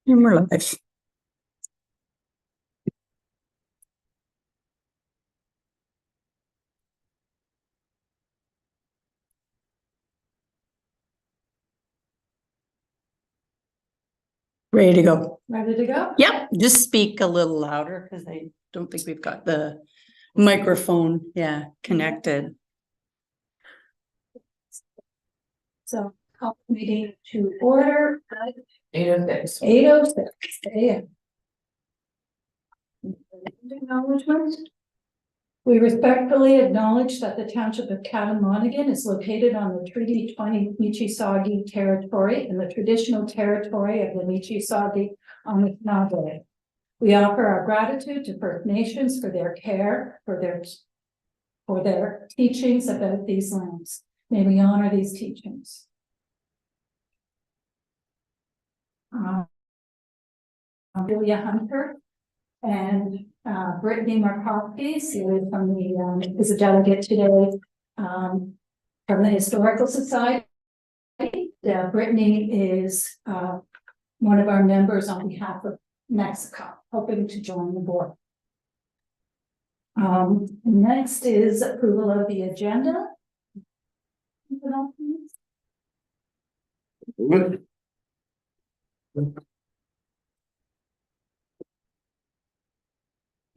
And we're live. Ready to go. Ready to go? Yep, just speak a little louder because I don't think we've got the microphone, connected. So call the meeting to order at 8:06. 8:06 a.m. Acknowledgements. We respectfully acknowledge that the township of Catamonigan is located on the Treaty 20 Michisagi territory and the traditional territory of the Michisagi Anishinaabe. We offer our gratitude to First Nations for their care, for their teachings about these lands. May we honor these teachings. Julia Hunter and Brittany Markowski, who is from the is a delegate today from the Historical Society. Brittany is one of our members on behalf of Mexico, hoping to join the board. Next is approval of the agenda.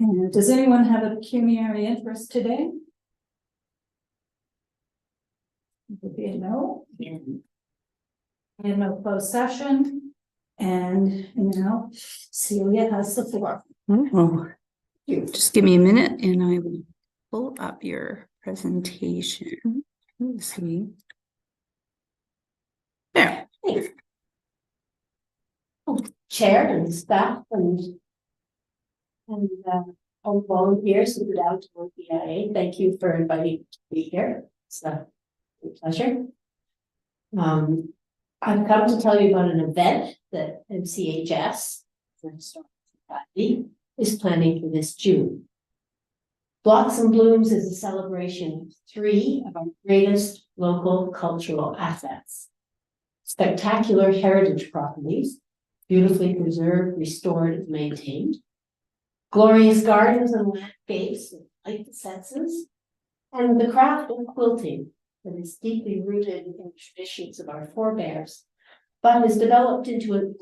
And does anyone have a pecuniary interest today? It would be a no. And no closed session. And now Celia has the floor. Oh, just give me a minute and I will pull up your presentation. Let's see. There. Chair and staff and all volunteers who put out to BIA. Thank you for inviting me to be here. It's a pleasure. I've come to tell you about an event that MCHS is planning for this June. Blocks and Blooms is a celebration of 3 of our greatest local cultural assets. Spectacular heritage properties, beautifully preserved, restored, and maintained. Glorious gardens and landscapes with light senses, and the craft of quilting that is deeply rooted in the traditions of our forebears, but is developed into an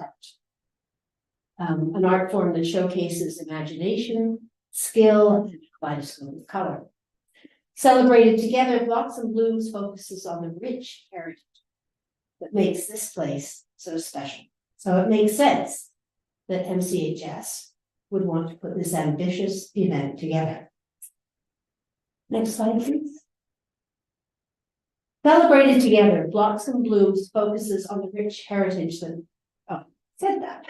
art form that showcases imagination, skill, and a kaleidoscope of color. Celebrated together, Blocks and Blooms focuses on the rich heritage that makes this place so special. So it makes sense that MCHS would want to put this ambitious event together. Next slide, please. Celebrated together, Blocks and Blooms focuses on the rich heritage that, said that.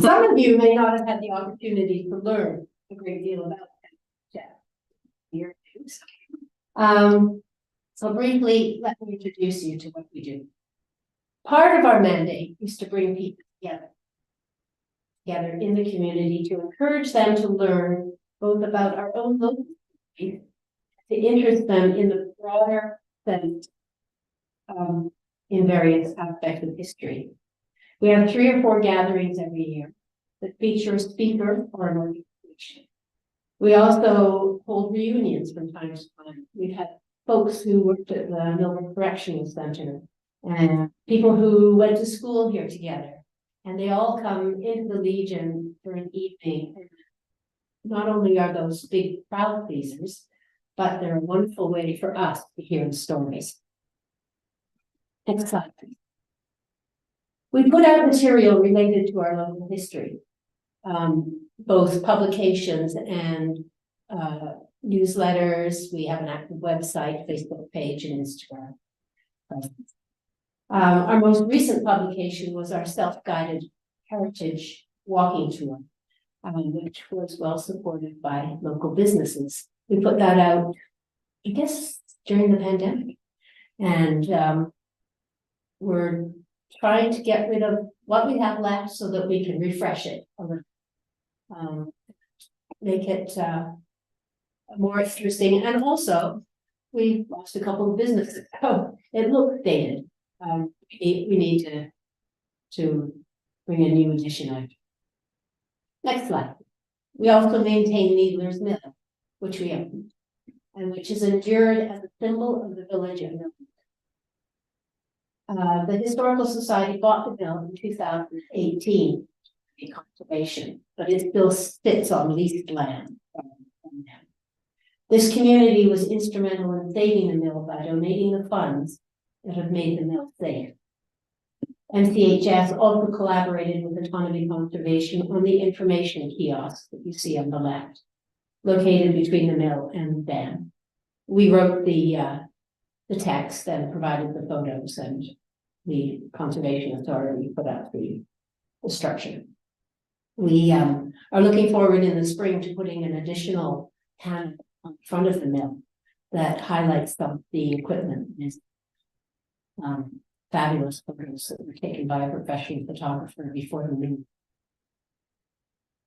Some of you may not have had the opportunity to learn a great deal about it. So briefly, let me introduce you to what we do. Part of our mandate is to bring people together in the community to encourage them to learn both about our own local history, to interest them in the broader sense in various aspects of history. We have 3 or 4 gatherings every year that feature a speaker or an organization. We also hold reunions from time to time. We've had folks who worked at the Millbrook Correctional Center and people who went to school here together, and they all come into the Legion for an evening. And not only are those big crowd pleasers, but they're a wonderful way for us to hear the stories. Next slide, please. We put out material related to our local history, both publications and newsletters. We have an active website, Facebook page, and Instagram. Our most recent publication was our self-guided heritage walking tour, which was well supported by local businesses. We put that out, I guess, during the pandemic. And we're trying to get rid of what we have left so that we can refresh it a little. Make it more interesting. And also, we lost a couple of businesses. Oh, it looks dated. We need to bring a new addition out. Next slide. We also maintain Needler's Mill, which we own, and which is endured as a symbol of the village of Millbrook. The Historical Society bought the mill in 2018 for conservation, but it still sits on leased land from them. This community was instrumental in saving the mill by donating the funds that have made the mill safe. NCHS also collaborated with Autonomy Conservation on the information kiosk that you see on the left, located between the mill and the dam. We wrote the text and provided the photos, and the Conservation Authority put up the structure. We are looking forward in the spring to putting an additional panel on front of the mill that highlights some of the equipment. Fabulous photos that were taken by a professional photographer before the move.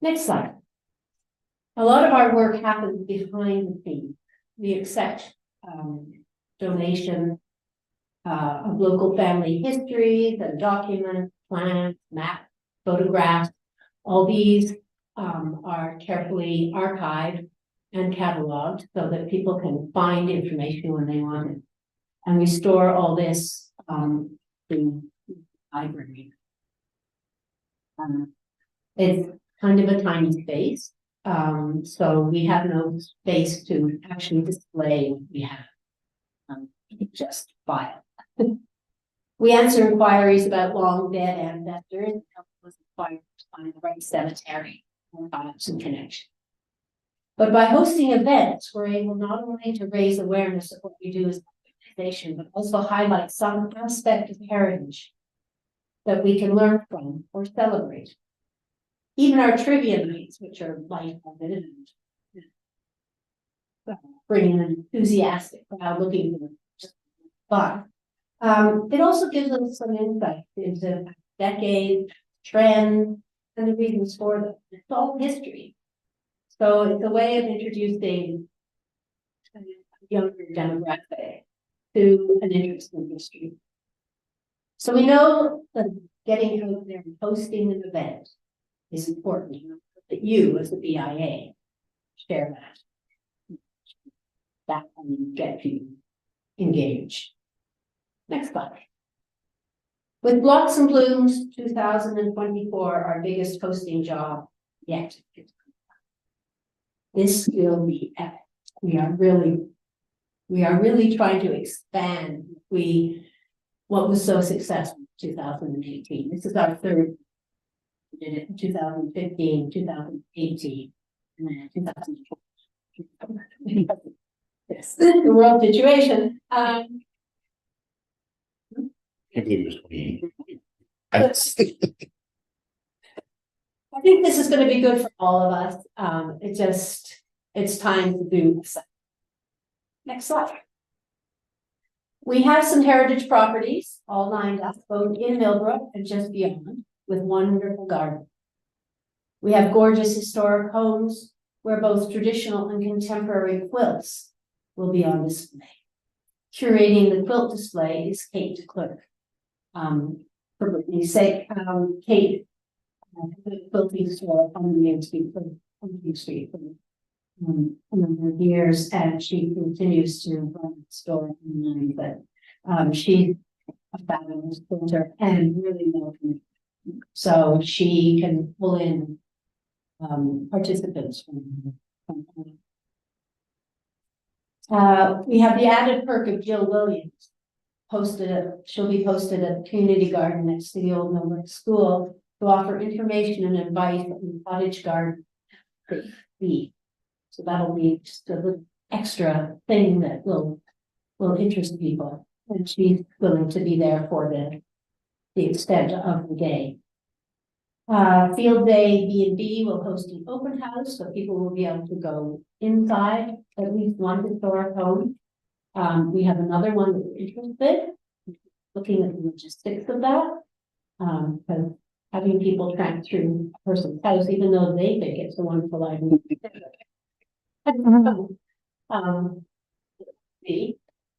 Next slide. A lot of our work happens behind the scenes. We accept donations of local family histories and documents, plans, maps, photographs. All these are carefully archived and cataloged so that people can find information when they want it. And we store all this in the library. It's kind of a tiny space, so we have no space to actually display what we have, just file. We answer inquiries about long dead ancestors, help us find the right cemetery and files and connections. But by hosting events, we're able not only to raise awareness of what we do as but also highlight some aspect of heritage that we can learn from or celebrate. Even our trivia nights, which are light-hearted and bringing an enthusiastic crowd looking for just fun. It also gives us some insight into decades, trends, and the reasons for them. It's all history. So it's a way of introducing a younger demographic to an interest in history. So we know that getting out there and hosting an event is important. That you, as the BIA, share that. That can get you engaged. Next slide. With Blocks and Blooms 2024, our biggest hosting job yet. This will be epic. We are really trying to expand what was so successful in 2018. This is our third. We did it in 2015, 2018, and then 2020. Yes, the world situation. Can't believe it was 28. I think this is going to be good for all of us. It's time to do this. Next slide. We have some heritage properties all lined up, both in Millbrook and just beyond, with wonderful gardens. We have gorgeous historic homes where both traditional and contemporary quilts will be on display. Curating the quilt display is Kate DeClerc. For Brittany's sake, Kate, the quilting store on the Main Street, for a number of years, and she continues to run the store online, but she's a fabulous quilter and really welcome. So she can pull in participants from we have the added perk of Jill Williams. She'll be posted at the community garden next to the old Millbrook School to offer information and advice on the cottage garden. So that'll be just a little extra thing that will interest people. And she's willing to be there for the extent of the day. Field Day B&B will host an open house, so people will be able to go inside at least one historic home. We have another one that we're interested, looking at the logistics of that. Because having people tramp through a person's house, even though they think it's a wonderful idea.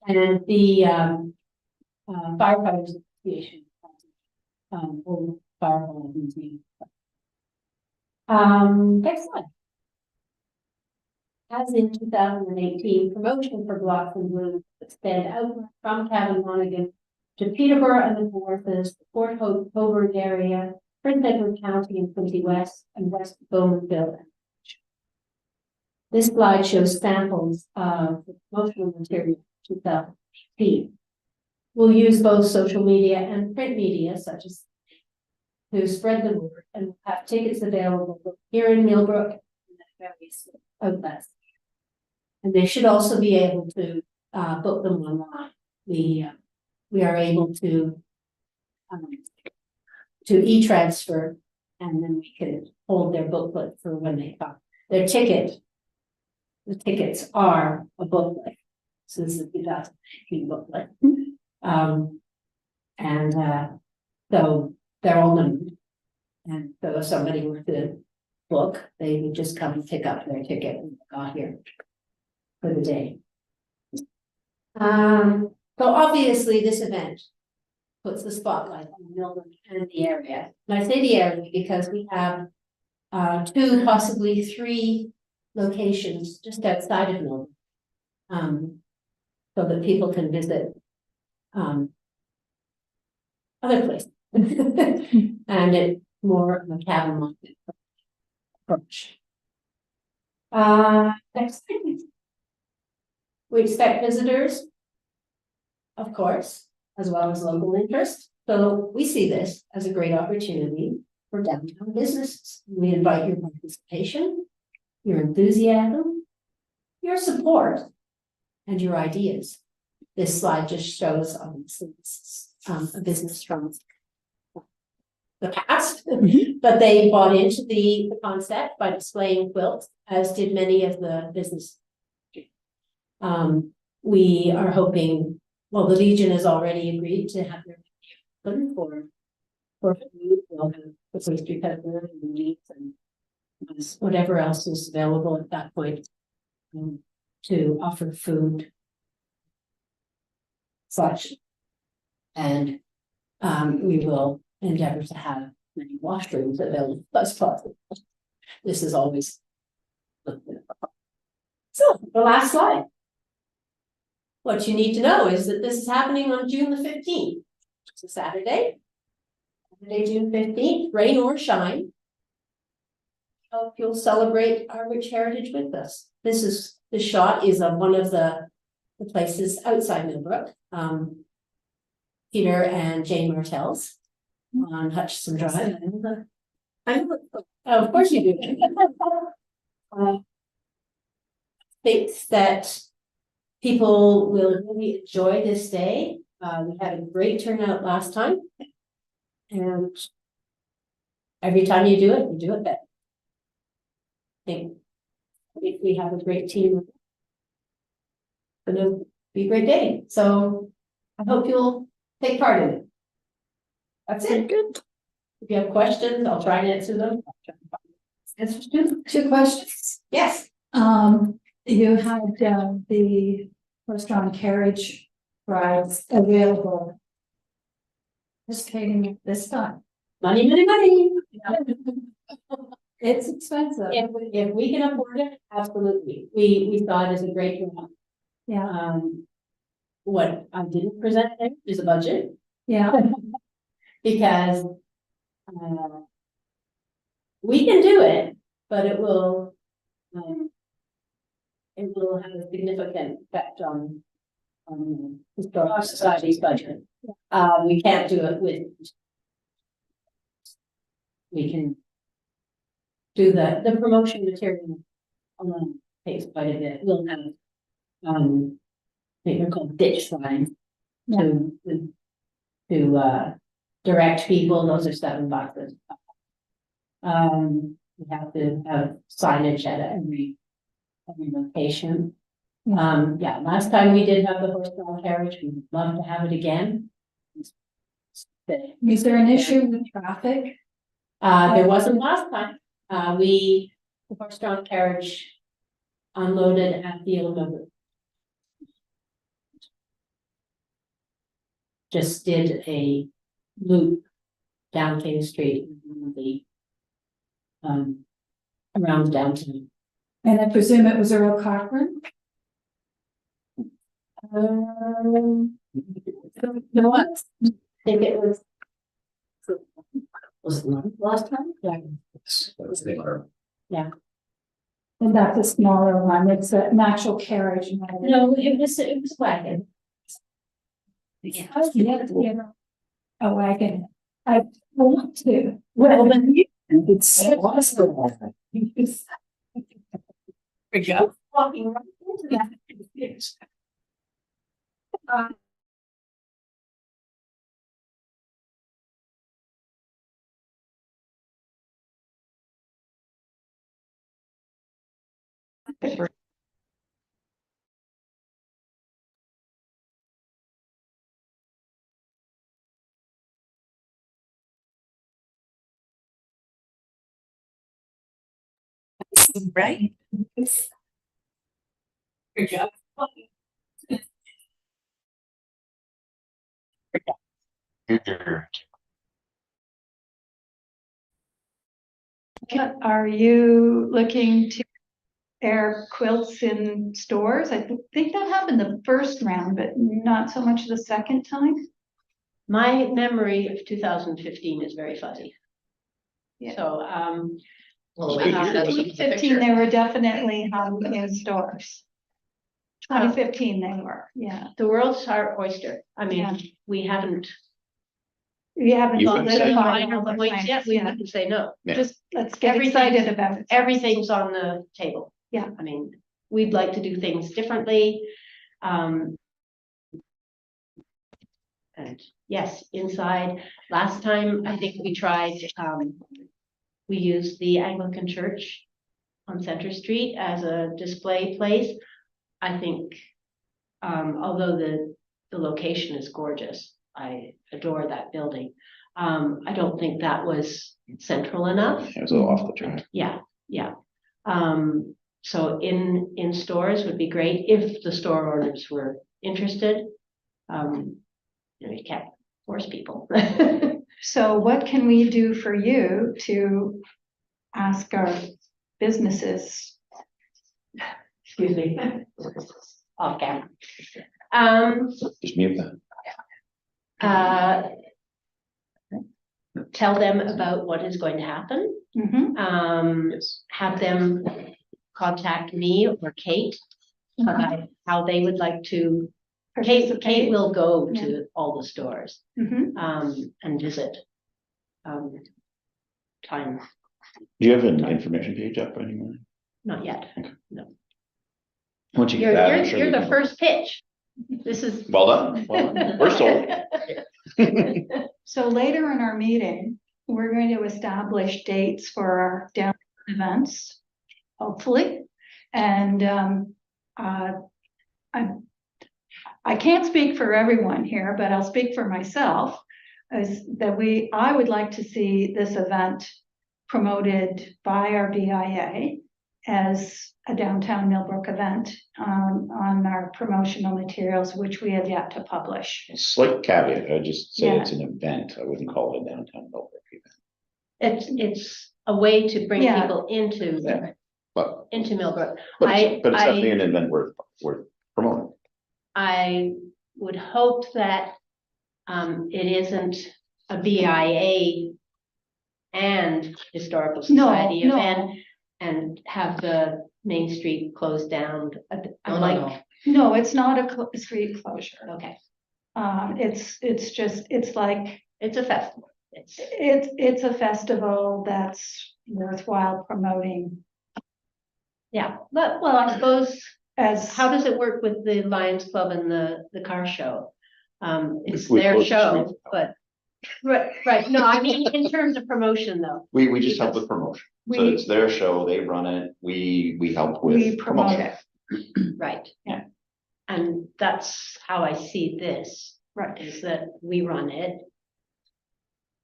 And the Firefighters Association will powerful museum. Next slide. As in 2018, promotion for Blocks and Blooms extend out from Cavan Monaghan to Peterborough and the Forces, Fort Hope, Hobart area, Prince Edward County and Quinte West, and West Bowmanville. This slide shows samples of the promotional material 2018. We'll use both social media and print media, such as to spread the word, and have tickets available here in Millbrook and at various outlets. And they should also be able to book them online. We are able to e-transfer, and then we can hold their booklet for when they come. Their ticket, the tickets are a booklet. So this is a 2018 booklet. So they're all numbered. And so if somebody were to book, they would just come and pick up their ticket and got here for the day. So obviously this event puts the spotlight on Millbrook and the area. And I say the area because we have 2, possibly 3 locations just outside of Millbrook, so that people can visit other places. And it's more of a Cavan Monaghan approach. Next thing. We expect visitors, of course, as well as local interest. So we see this as a great opportunity for downtown businesses. We invite your participation, your enthusiasm, your support, and your ideas. This slide just shows a business from the past, but they bought into the concept by displaying quilts, as did many of the businesses. We are hoping, well, the Legion has already agreed to have their open for food, the pastry peddler and meats and whatever else is available at that point, to offer food, such. And we will endeavor to have many washrooms available as possible. This is always so. The last slide. What you need to know is that this is happening on June the 15th. It's a Saturday, June 15th, rain or shine. Hope you'll celebrate our rich heritage with us. This shot is of one of the places outside Millbrook. Peter and Jane Martell's on Hutchison Drive. Of course you do. Think that people will really enjoy this day. We had a great turnout last time. And every time you do it, you do it better. I think we have a great team. It's going to be a great day. So I hope you'll take part in it. That's it. Good. If you have questions, I'll try and answer them. Answers to 2 questions. Yes. You had the horse-drawn carriage rides available. Participating this time. Money, money, money. It's expensive. If we can afford it, absolutely. We saw it as a great job. Yeah. What I didn't present there is a budget. Yeah. Because we can do it, but it will have a significant effect on historical society's budget. We can't do it with. We can do the promotion material alone takes quite a bit. We'll have I think they're called ditch signs to direct people. Those are $7. We have to have signage at every location. Yeah, last time we did have the horse-drawn carriage. We would love to have it again. Is there an issue with traffic? There wasn't last time. The horse-drawn carriage unloaded at the Millbrook. Just did a loop down King Street, around downtown. And I presume it was Earl Cochran? No, I think it was. Was it last time? Yeah. And that's a smaller one, it's an actual carriage. No, it was wagon. Oh, yeah. A wagon. I want to. Well, then it's awesome. Walking right into that. Right? Good job. Are you looking to air quilts in stores? I think that happened the first round, but not so much the second time. My memory of 2015 is very fuzzy. Yeah. So, Well, wait, that's the 2015, they were definitely hung in stores. 2015, they were, yeah. the world's our oyster. I mean, Yeah. we haven't You haven't You got would say solidified final all the points plans yet. We yet. have to say no. Yeah. Just let's get Everything- excited about it. Everything's on the table. Yeah. I mean, we'd like to do things differently. And yes, inside, last time, I think we tried, we used the Anglican Church on Center Street as a display place. I think, although the location is gorgeous, I adore that building. I don't think that was central enough. It was a little off the track. Yeah, yeah. So in stores would be great if the store owners were interested. You can't force people. So what can we do for you to ask our businesses? Excuse me. Off camera. Just mute that. Tell them about what is going to happen. Mhm. Yes. Have them contact me or Kate about how they would like to. Kate will go to all the stores Mhm. and visit. Time, Do you have an information page up anymore? not yet. Once you get that, I'm sure You're we the can- first pitch. This is. Well done. Well done. We're sold. So later in our meeting, we're going to establish dates for our down events, hopefully. And I can't speak for everyone here, but I'll speak for myself, is that I would like to see this event promoted by our BIA as a downtown Millbrook event on our promotional materials, which we have yet to publish. Slight caveat, I just say Yeah. it's an event. I wouldn't call it a downtown Millbrook event. It's a way to bring Yeah. people into But Millbrook. but I- it's definitely I- an event worth promoting. I would hope that it isn't a BIA and Historical Society event and have the Main Street closed down. No, it's not a street closure. Okay, It's like, it's a festival. it's a festival that's worthwhile promoting Yeah, but, well, I suppose, as. how does it work with the Lions Club and the car show? It's We their close the show, street. but, right, no, I mean, in terms of promotion though. We just help with promotion. So We- it's their show, they run it, we help with We promote promotion. it, Right. Yeah. And that's how I see this, right, is that we run it,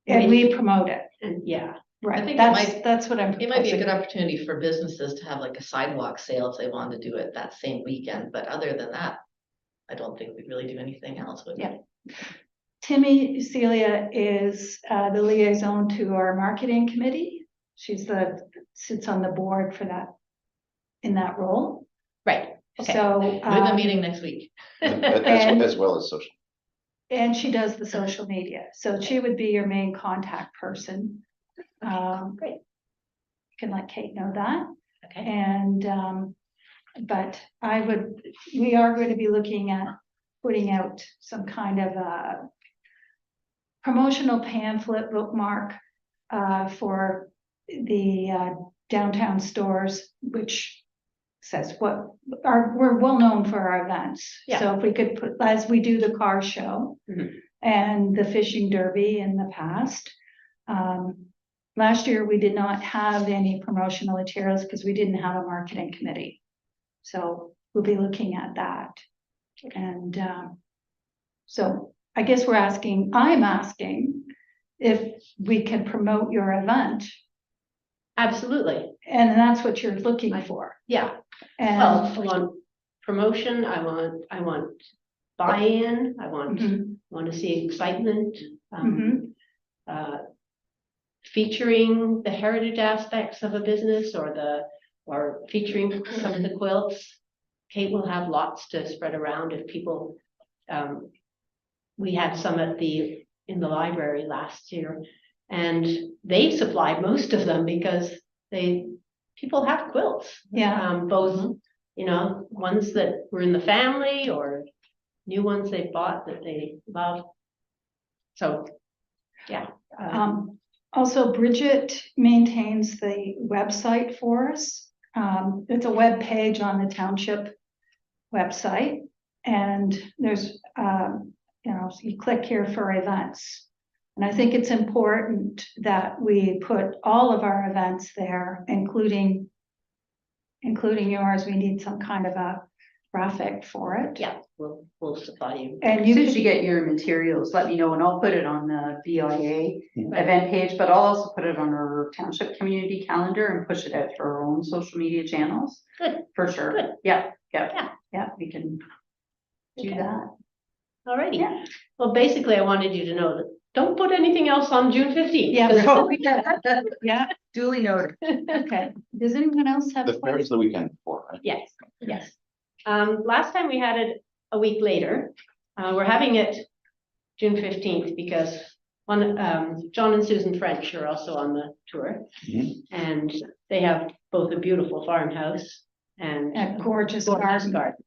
and we promote it, and yeah, right, think it that's what I'm It might be a proposing. good opportunity for businesses to have like a sidewalk sale if they wanted to do it that same weekend, but other than that, I don't think we really do anything else with it. Timmy Celia is the liaison to our marketing committee. Sits on the board for that, in that role. Right, okay. So. We have a meeting next week. As well as social. And she does the social media, so she would be your main contact person. Great. You can let Kate know that. Okay. And, but we are going to be looking at putting out some kind of a promotional pamphlet bookmark for the downtown stores, which says we're well known for our events. Yeah. So if we could put, as we do the car show and the fishing derby in the past. Last year, we did not have any promotional materials because we didn't have a marketing committee. So we'll be looking at that. And so I guess I'm asking if we can promote your event, Absolutely, and that's what you're looking for. yeah. And Well, I want promotion, I want buy-in, I Mhm. want to see excitement. Mhm. Featuring the heritage aspects of a business or featuring some of the quilts. Kate will have lots to spread around if people, we had some in the library last year, and they supplied most of them because people have quilts. Yeah. Both, ones that were in the family or new ones they bought that they love. So, yeah. Also, Bridget maintains the website for us. It's a web page on the township website, and there's, you click here for events. And I think it's important that we put all of our events there, including yours. We need some kind of a graphic for it. Yeah, we'll supply you. And As soon as you get your materials, let me know and I'll put it on the BIA event page, but I'll also put it on our township community calendar and push it out to our own social media channels. Good. For sure. Good. Yeah, we can do Okay. that. Alrighty. Yeah. Well, basically, I wanted you to know that don't put anything else on June 15th. Yeah. Yeah. Duly noted. Okay. Does anyone else have? The fair is the weekend before, right? Yes, yes. Last time we had it a week later. We're having it June 15th because John and Susan French are also on the tour. Mhm. And they have both a beautiful farmhouse and A gorgeous garden. garden.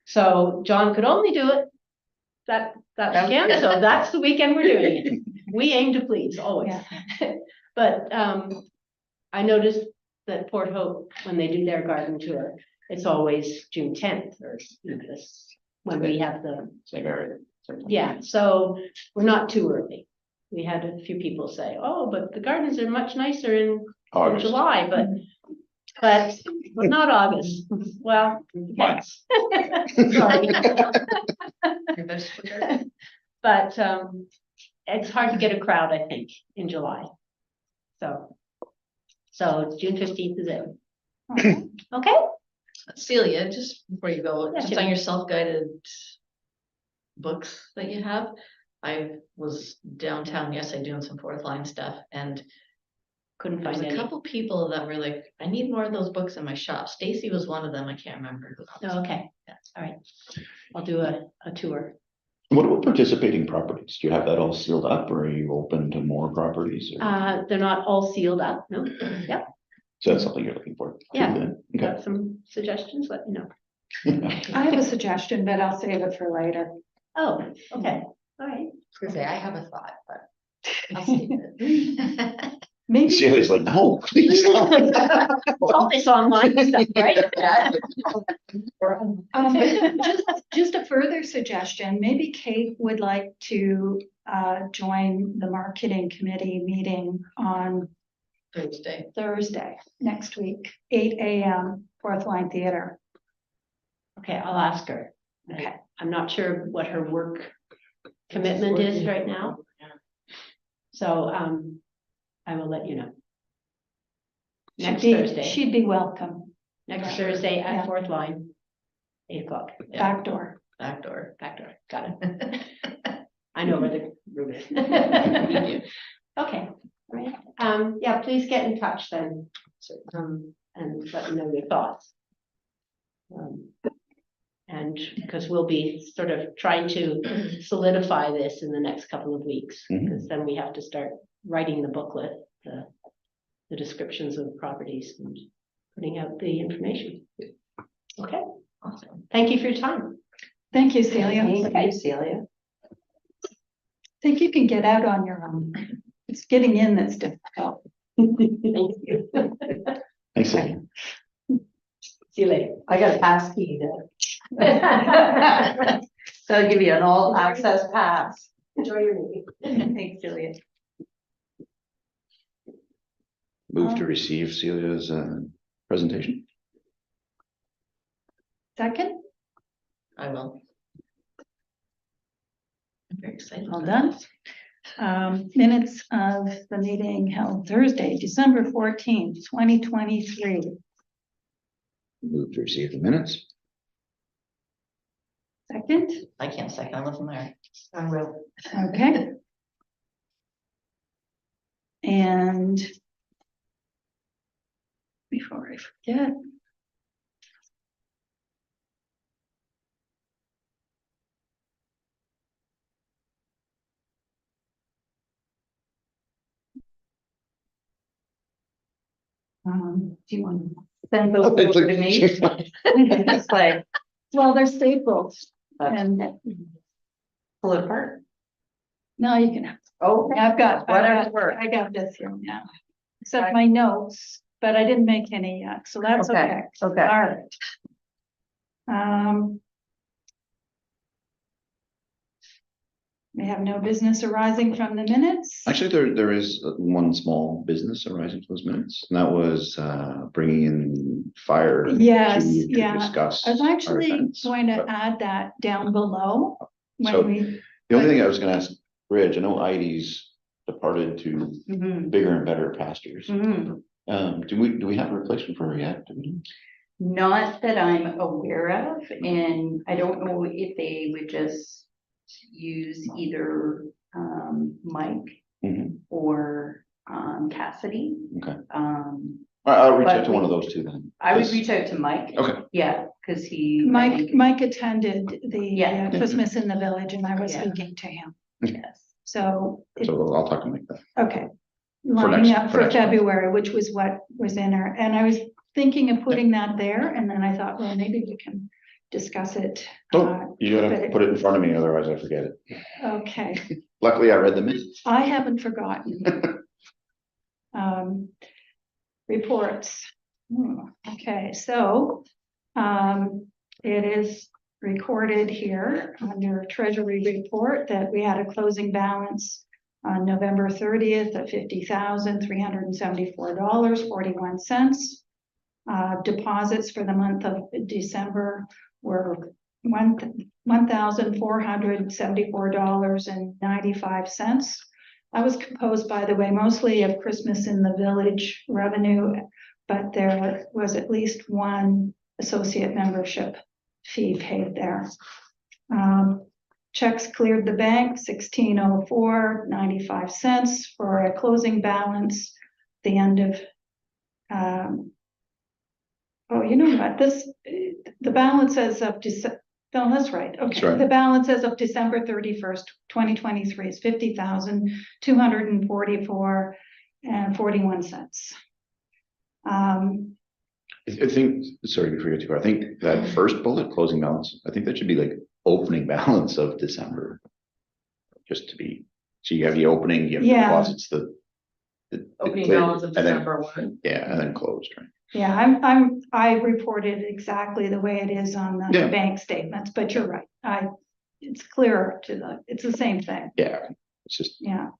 So John could only do it that weekend, so that's the weekend we're doing it. We aim to please always. Yeah. But I noticed that Port Hope, when they do their garden tour, it's always June 10th or this when we have the Same area. yeah. So we're not too early. We had a few people say, "Oh, but the gardens are much nicer in August. July," but not August. Well, okay. Sorry. But it's hard to get a crowd, I think, in July. So June 15th is it. Okay. Okay. Celia, just before you go, Yeah, just on your self-guided books that you have, I was downtown yesterday doing some fourth line stuff, and Couldn't there was find a any. couple people that were like, I need more of those books in my shop. Stacy was one of them. I can't remember who else. Oh, okay. Yeah. All right. I'll do a tour. What about participating properties? Do you have that all sealed up or are you open to more properties? Or? They're not all sealed up. No. Yep. So that's something you're looking for? Yeah. Okay. Got some suggestions? Let me know. I have a suggestion, but I'll save it for later. Oh, okay. All right. I was gonna say, I have a thought, but I'll save it. Maybe, Celia's like, no, please. All this online stuff, right? just a further suggestion, maybe Kate would like to join the marketing committee meeting on Thursday next week, 8 a.m. Fourth Line Theater. Okay, I'll ask her. Okay. I'm not sure what her work commitment is right now. So I will let you know. Next Thursday. She'd be welcome. Next Thursday at Yeah. Fourth Line, 8 o'clock. Yeah. Back door. Back door. Got it. I know where the room is. Okay, all right. Yeah, please get in touch then, and let me know your thoughts. And because we'll be sort of trying to solidify this in the next couple of weeks, Mhm. because then we have to start writing the booklet, the descriptions of the properties and putting out the information. Okay, Awesome. thank you for your time. Thank you, Celia. Thank you, Celia. Think you can get out on your own. It's getting in that's difficult. Thank you. Thanks, Cindy. See you later. I got a pass key there. So I'll give you an all access pass. Enjoy your meeting. Thanks, Celia. Move to receive Celia's presentation. Second, I will. I'm very excited. all about done. this. Minutes of the meeting held Thursday, December 14th, 2023. Move to receive the minutes. Second, I can't second, I wasn't there. I will. okay. And before I forget, do you want to Send those over to me. It's like, well, they're staples and pull it apart. no, you can have, Oh, I've got, Whatever works. I got this here now. Except my notes, but I didn't make any yet, so that's okay. okay. All right. We have no business arising from the minutes. Actually, there is one small business arising from those minutes, and that was bringing in fire. Yes, chief to yeah. discuss I was our actually events. going to But add that down below So- when we, The only thing I was gonna ask Rich, I know Heidi's departed to Mhm. bigger and better pastures. Mhm. Do we have a replacement for her yet? Do we? Not that I'm aware of, and I don't know if they would just use either Mike Mhm. or Cassidy. Okay. But I'll reach out to one of those two then. I would 'cause- reach out to Mike. Okay. Yeah, because he. I Mike, think- Mike attended the Yeah. Christmas in the Village and I was Yeah. speaking to him. Yes. So, So I'll talk to Mike then. okay. Lining next- up for for next month. February, which was what was in her, and I was thinking of putting that there, and then I thought, well, maybe we can discuss it. Oh, you gotta put it in front of me, otherwise I forget it. Okay, Luckily, I read the minutes. I haven't forgotten. Reports. Okay, so, it is recorded here under Treasury Report that we had a closing balance on November 30th of $50,374.41. Deposits for the month of December were $1,474.95. That was composed, by the way, mostly of Christmas in the Village revenue, but there was at least one associate membership fee paid there. Checks cleared the bank, $16.0495 for a closing balance, the end of, oh, you know what, the balance as of no, that's right, okay. That's right. The balance as of December 31st, 2023 is $50,244.41. I think, sorry, before you get too far, I think that first bullet, closing balance, I think that should be like opening balance of December. Just to be, so you have the opening, you have Yeah. deposits, the Opening clear- balance of and then- December 1. Yeah, and then closed, right? Yeah, I reported exactly the way it is on the Yeah. bank statements, but you're right. It's clearer it's the same thing. Yeah, it's just, Yeah,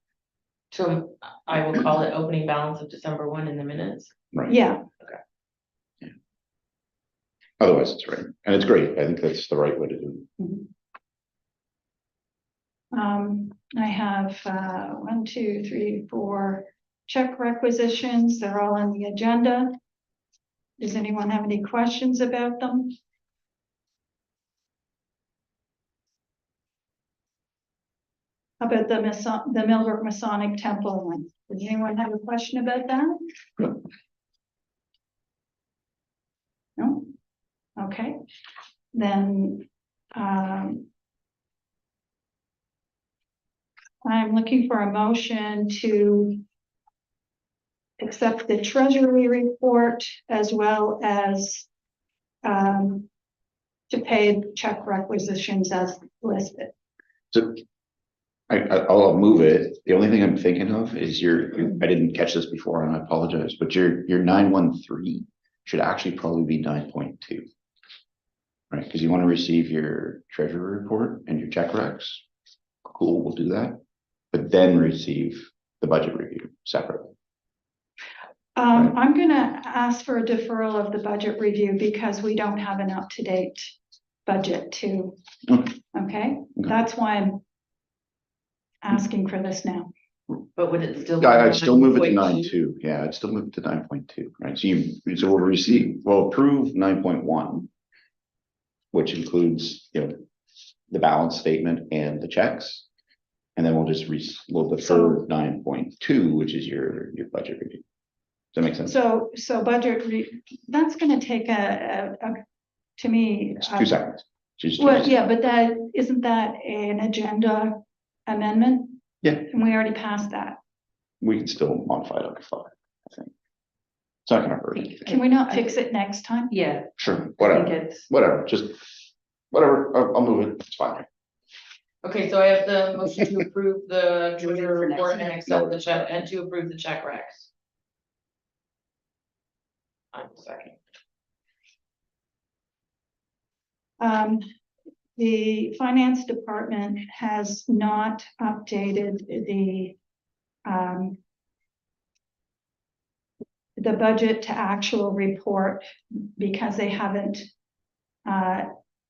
So I will call it opening balance of December 1 in the minutes. right. yeah. Otherwise, it's right. And it's great. I think that's the right way to do it. I have 1, 2, 3, 4 check requisitions. They're all on the agenda. Does anyone have any questions about them? about the Millbrook Masonic Temple one. Does anyone have a question about that? No? Okay, then, I'm looking for a motion to accept the treasury report as well as, to pay check requisitions as listed. So I'll move it. The only thing I'm thinking of is I didn't catch this before and I apologize, but your 913 should actually probably be 9.2. Right, because you want to receive your treasury report and your check recs. Cool, we'll do that. But then receive the budget review separately. I'm gonna ask for a deferral of the budget review because we don't have an up-to-date budget to, okay? That's why I'm asking for this now. But would it still? I'd still move it to 9.2? 9.2. Yeah, I'd still move it to 9.2, right? So we'll approve 9.1, which includes, the balance statement and the checks. And then we'll just we'll defer 9.2, which is your budget review. Does that make sense? So that's gonna take to me. It's 2 seconds. Well, yeah, but isn't that an agenda amendment? Yeah. And we already passed that. We can still modify it on the fly, I think. It's not gonna hurt anything. Can we not fix it next time? Yeah. Sure, I think whatever, just whatever, I'll move it, it's fine. Okay, so I have the motion to approve the treasury For next report and time. accept the check, and to approve the check recs. I'm second. The finance department has not updated the budget to actual report because they haven't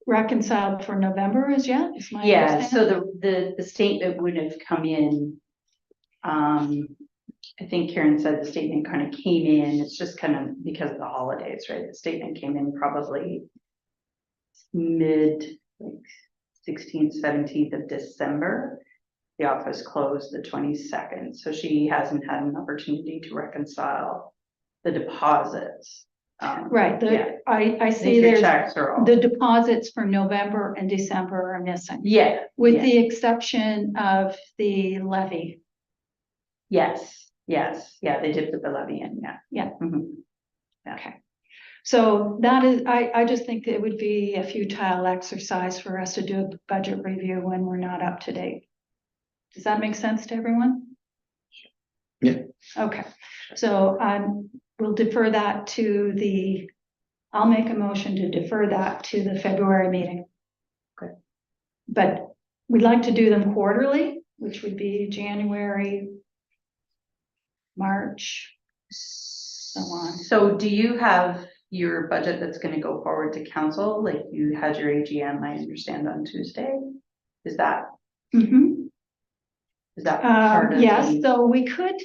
reconciled for November as yet, is my Yeah, understanding. so the statement would have come in. I think Karen said the statement kind of came in, it's just kind of because of the holidays, right? The statement came in probably mid, like 16th, 17th of December. The office closed the 22nd, so she hasn't had an opportunity to reconcile the deposits. Right, Yeah. I I see think your there's checks are all. the deposits for November and December are missing, Yeah, with yeah. the exception of the levy. Yes, yeah, they did put the levy in, yeah. Yeah. Mhm. Okay. So that is, I just think it would be a futile exercise for us to do a budget review when we're not up to date. Does that make sense to everyone? Yeah. Okay, so we'll defer that I'll make a motion to defer that to the February meeting. Okay. But we'd like to do them quarterly, which would be January, March, so on. So do you have your budget that's gonna go forward to council? Like you had your AGM, I understand, on Tuesday? Is that part of Yes, the- so we could.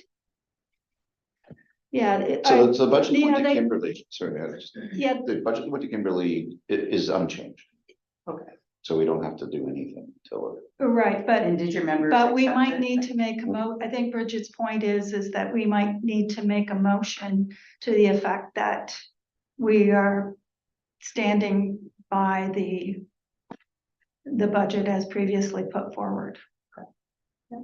Yeah. So the budget yeah, went to they- Kimberly, sorry, Yeah, the budget that went to Kimberly is unchanged. Okay, So we don't have to do anything until right, but and did your members? But we accept might it? need to make I think Bridget's point is that we might need to make a motion to the effect that we are standing by the budget as previously put forward. Yeah.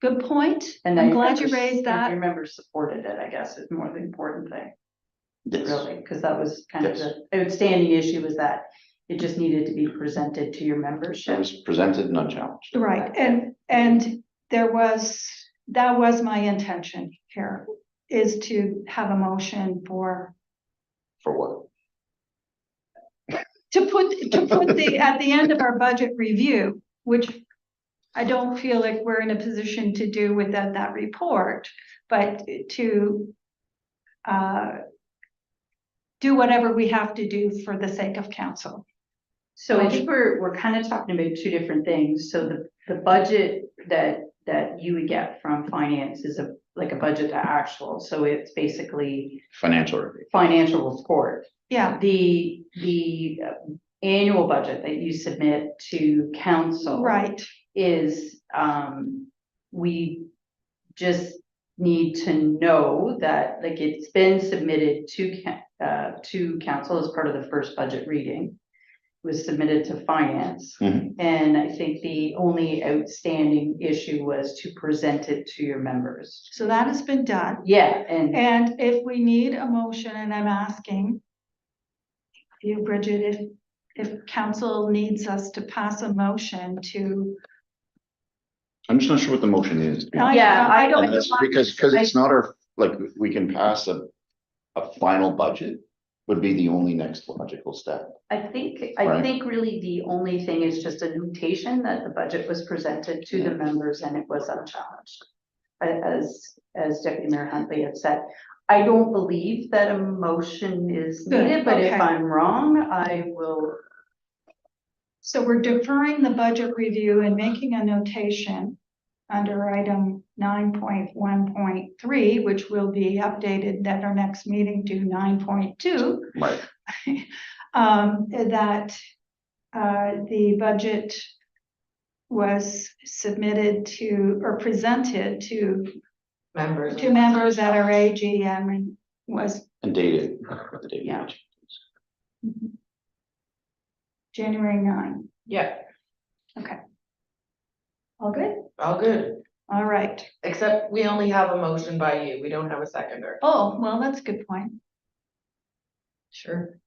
Good point. And I'm then glad you members- raised if that. Your members supported it, I guess, is more the important thing, Yes. really, because that was kind of Yes. the outstanding issue, was that it just needed to be presented to your It membership. was presented and unchallenged. Right, and that was my intention here, is to have a motion For what? to put at the end of our budget review, which I don't feel like we're in a position to do without that report, but to do whatever we have to do for the sake of council. So I think we're kind of talking about two different things. So the budget that you would get from finance is like a budget to actual. So it's basically Financial review. financial report. Yeah, The annual budget that you submit to council right, is we just need to know that, like, it's been submitted to council as part of the first budget reading. It was submitted to finance. Mhm. And I think the only outstanding issue was to present it to your members. So that has been done. Yeah, and And if we need a motion, and I'm asking you, Bridget, if council needs us to pass a motion to. I'm just not sure what the motion is. to be honest. Yeah, I don't- And that's because it's not our, like, we can pass a final budget would be the only next logical step. I think Right. really the only thing is just a notation that the budget was presented to the members and it was unchallenged. As Deputy Mayor Huntley had said, I don't believe that a motion is Good, needed, but if okay. I'm wrong, I will. So we're deferring the budget review and making a notation under item 9.1.3, which will be updated at our next meeting to 9.2. Right. That the budget was submitted to, or presented to Members. members at our AGM and was And dated. The date. Yeah. January 9. Yeah, All good? all good, All right. except we only have a motion by you, we don't have a seconder. Oh, well, that's a good point. Sure.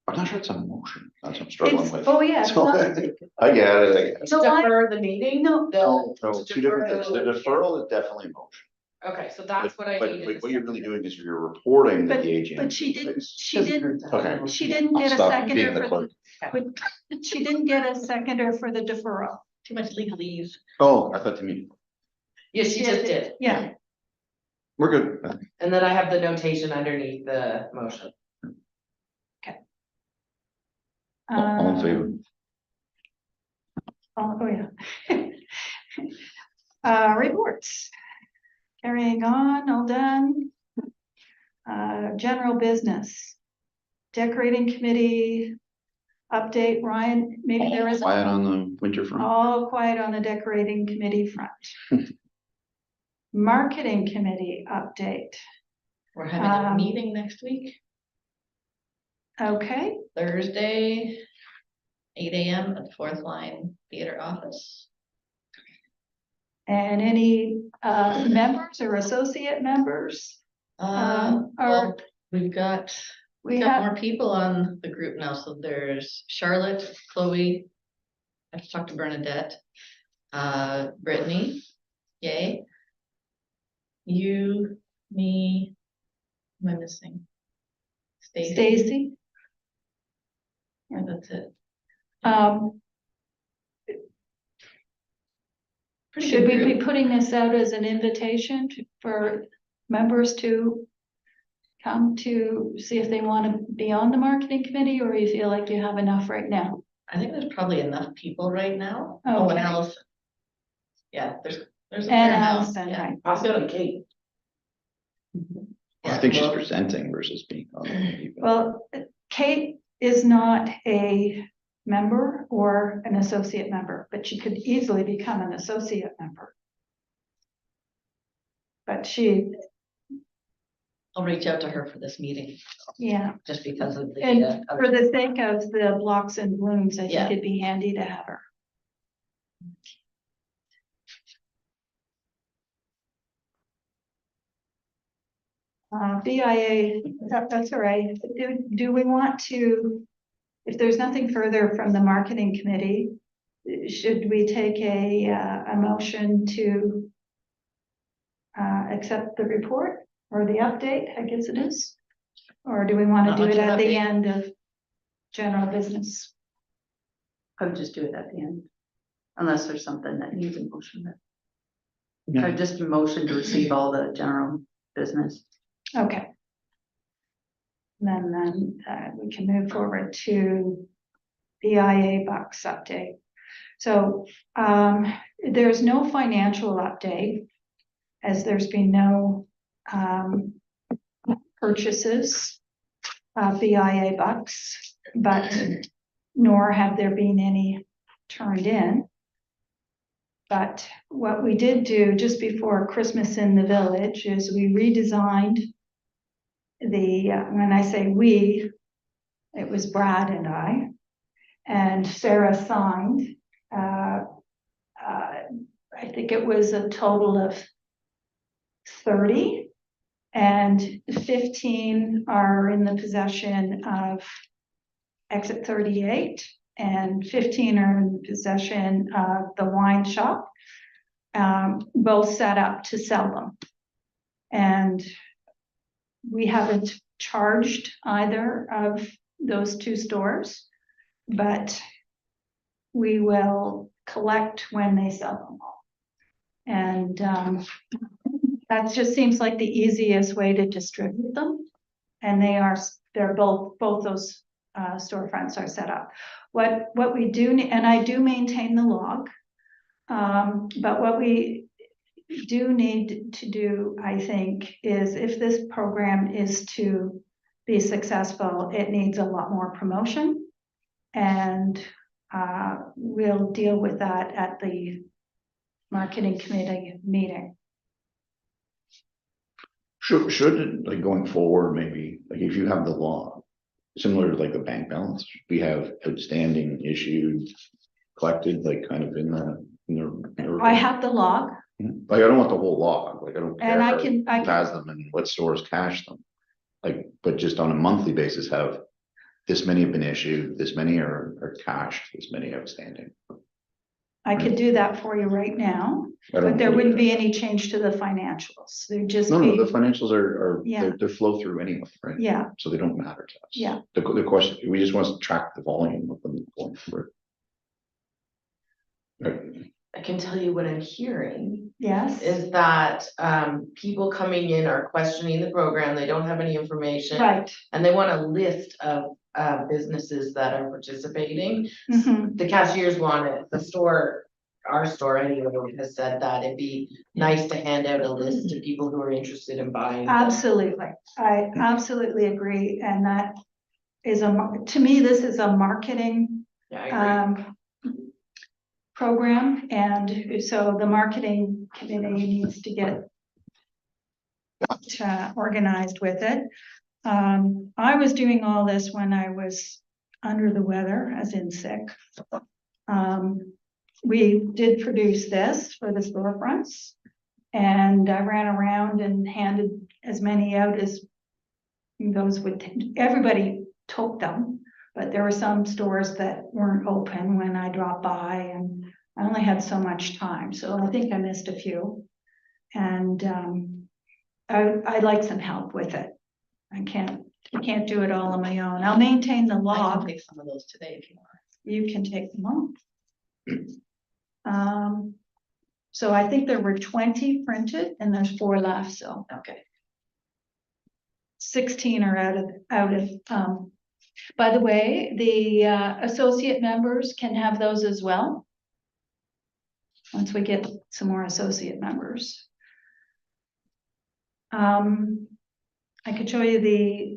I'm not sure it's a motion. That's what I'm struggling It's, with. oh, yeah. it's So, not- I get it. So I- Defer the meeting? No, No, To two different things. The defer- deferral is definitely a motion. Okay, so that's what I But needed. what you're really doing is you're reporting that But- the AGM. but she took didn't, place. she didn't, Okay. she didn't I'll get a stop seconder being the for clerk. the, but she didn't get a seconder for the deferral. Too much legalese. Oh, I thought you mean, Yes, she just did, Yeah, we're good. and then I have the notation underneath the motion. All in favor? Oh, yeah. Reports. Carrying on, all done. General business. Decorating committee update, Ryan, maybe there is. Quiet on the winter front. All quiet on the decorating committee front. Marketing committee update. We're having a Um, meeting next week, Okay, Thursday, 8 AM at the Fourth Line Theater Office. and any members or associate members? Well, we've got We got have, more people on the group now, so there's Charlotte, Chloe. I have to talk to Bernadette, Brittany, yay. You, me, who am I missing? Stacy. Yeah, that's it. Pretty Should good we be group. putting this out as an invitation for members to come to see if they want to be on the marketing committee, or you feel like you have enough right now? I think there's probably enough people right now. Oh, and Okay. Allison. Yeah, there's a And fair amount, Allison, yeah. right? Pass it on Kate. I think she's presenting versus being on the meeting. Well, Kate is not a member or an associate member, but she could easily become an associate member. But she, I'll reach out to her for this meeting, yeah, just because of the. and for the sake of the blocks and blooms, I think Yeah. it'd be handy to have her. BIA, that's all right. Do we want to, if there's nothing further from the marketing committee, should we take a motion to accept the report or the update, I guess it is? Or do we want to Not do much it of at the update. end of general business? I would just do it at the end, unless there's something that needs a motion. I No. would just motion to receive all the general business. Okay. Then we can move forward to BIA Bucks update. So there's no financial update, as there's been no purchases of BIA Bucks, but nor have there been any turned in. But what we did do just before Christmas in the village is we redesigned when I say we, it was Brad and and Sarah signed. I think it was a total of 30, and 15 are in the possession of Exit 38, and 15 are in the possession of the wine shop, both set up to sell them. And we haven't charged either of those two stores, but we will collect when they sell them all. And that just seems like the easiest way to distribute them. And they're both those storefronts are set up. What we do, and I do maintain the log, but what we do need to do, I think, is if this program is to be successful, it needs a lot more promotion. And we'll deal with that at the marketing committee meeting. Should like going forward, maybe like if you have the law, similar to like the bank balance, we have outstanding issued, collected, like kind of in the. I have the log, Like, I don't want the whole log, like, I don't care and I who can, has them and what stores cash them. Like, but just on a monthly basis, have this many have been issued, this many are cashed, this many outstanding. I could do that for you right now, I don't but there think- wouldn't be any change to the financials. There'd just No, be, the financials are, Yeah. they're flow through anyway, right? yeah, So they don't matter to us. Yeah. The question, we just want to track the volume of them going through. Right. I can tell you what I'm hearing yes, is that people coming in are questioning the program, they don't have any information. right. And they want a list of businesses that are participating. Mhm. The cashiers want it, the store, our store anyway has said that it'd be nice to hand out a list to people who are interested in buying. Absolutely. I absolutely agree. And that is to me, this is a marketing Yeah, I agree. program. And so the marketing committee needs to get organized with it. I was doing all this when I was under the weather, as in sick. We did produce this for the storefronts, and I ran around and handed as many out as those would, everybody took them, but there were some stores that weren't open when I dropped by, and I only had so much time, so I think I missed a few. And I'd like some help with it. I can't do it all on my own. I'll maintain the I can log. take some of those today if you want. You can take them on. So I think there were 20 printed and there's 4 left, so Okay. 16 are out of, by the way, the associate members can have those as well. Once we get some more associate members. I could show you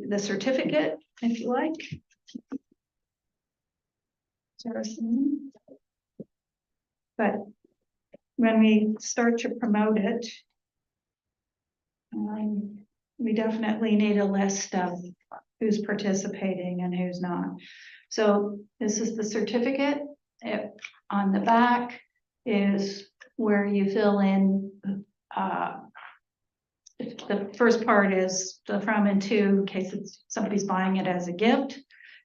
the certificate if you like. But when we start to promote it, we definitely need a list of who's participating and who's not. So this is the certificate. On the back is where you fill in. The first part is the from and to, in case somebody's buying it as a gift.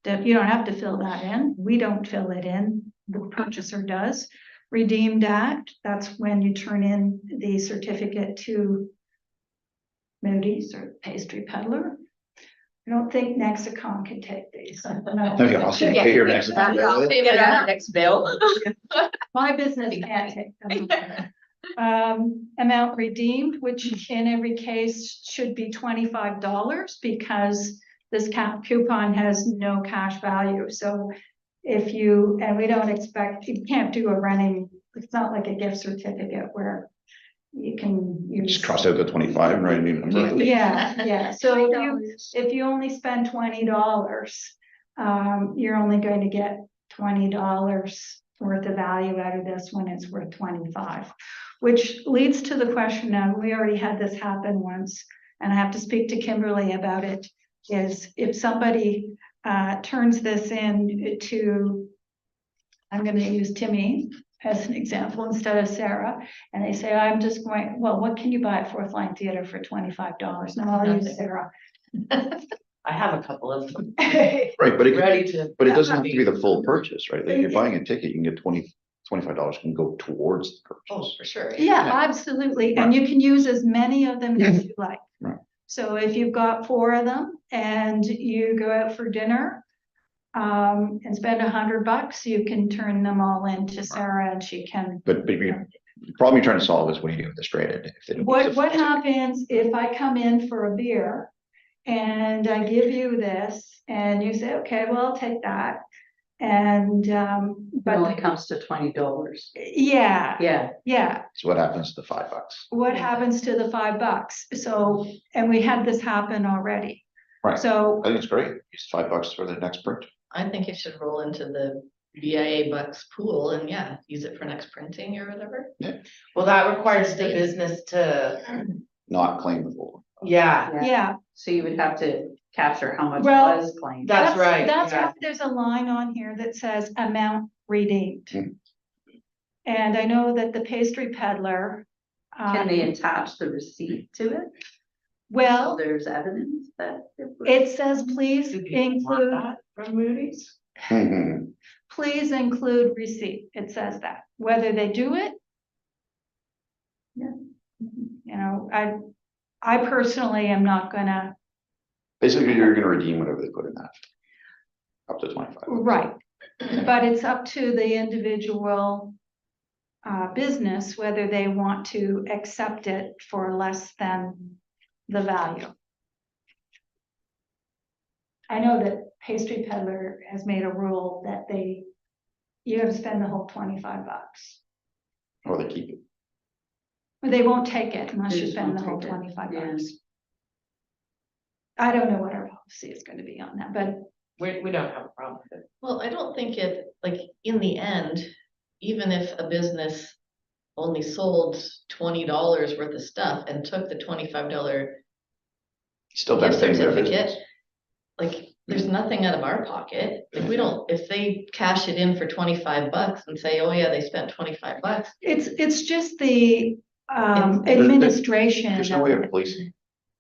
That you don't have to fill that in. We don't fill it in. The purchaser does. Redeemed at, that's when you turn in the certificate to Moody's or Pastry Peddler. I don't think Nexicon can take these. No. Okay, I'll see, pay your next. Get our next bill. My business can't take them. Amount redeemed, which in every case should be $25 because this coupon has no cash value. So if you, and we don't expect, you can't do a running, it's not like a gift certificate where you can use. Just cross out the 25 and write a new number. Yeah. So if you only spend $20, you're only going to get $20 worth of value out of this when it's worth 25. Which leads to the question now, we already had this happen once, and I have to speak to Kimberly about it, is if somebody turns this in to, I'm gonna use Timmy as an example instead of Sarah, and they say, I'm just going, well, what can you buy at Fourth Line Theater for $25? No, I'll use Nothing. Sarah. I have a couple of them Right, but it, ready to. but it doesn't have to be the full purchase, right? Like, if you're buying a ticket, you can get $25 can go towards the Oh, purchase. for sure. Yeah, Yeah. absolutely, and you can use as many of them as you like. Right. So if you've got 4 of them and you go out for dinner, and spend $100, you can turn them all into Sarah and she can. But the problem you're trying to solve is what do you do with the straight end? If they don't use What it? happens if I come in for a beer and I give you this and you say, okay, well, I'll take that. And, It only but comes to $20. yeah, Yeah, So what happens to the $5? what happens to the $5? So, and we had this happen already. Right. So, I think it's great. Use $5 for the next print. I think it should roll into the BIA bucks pool and yeah, use it for next printing or whatever. Well, that requires the business to, Not claim the full. yeah, yeah. so you would have to capture how much Well, was claimed. That's right, That's yeah. why there's a line on here that says amount redeemed. Hmm. And I know that the pastry peddler. Can they attach the receipt to it? So Well, there's evidence that. was- it says, please Do people want include, that from Moody's? please include receipt. It says that, whether they do it. Yeah. You know, I personally am not gonna, Basically, you're gonna redeem whatever they put in that. Up to 25. right, but it's up to the individual. Business, whether they want to accept it for less than the value. I know that pastry peddler has made a rule that you have to spend the whole $25. Or they keep it. Or they won't take it unless They you just spend the won't whole take it, $25. yeah. I don't know what our policy is going to be on that, but We don't have a problem with it. Well, I don't think it, like, in the end, even if a business only sold $20 worth of stuff and took the $25 Still gift benefiting their certificate, business. like, there's nothing out of our pocket. Like, we don't, if they cash it in for $25 and say, oh yeah, they spent $25. it's just the It's- administration. There's no way of policing,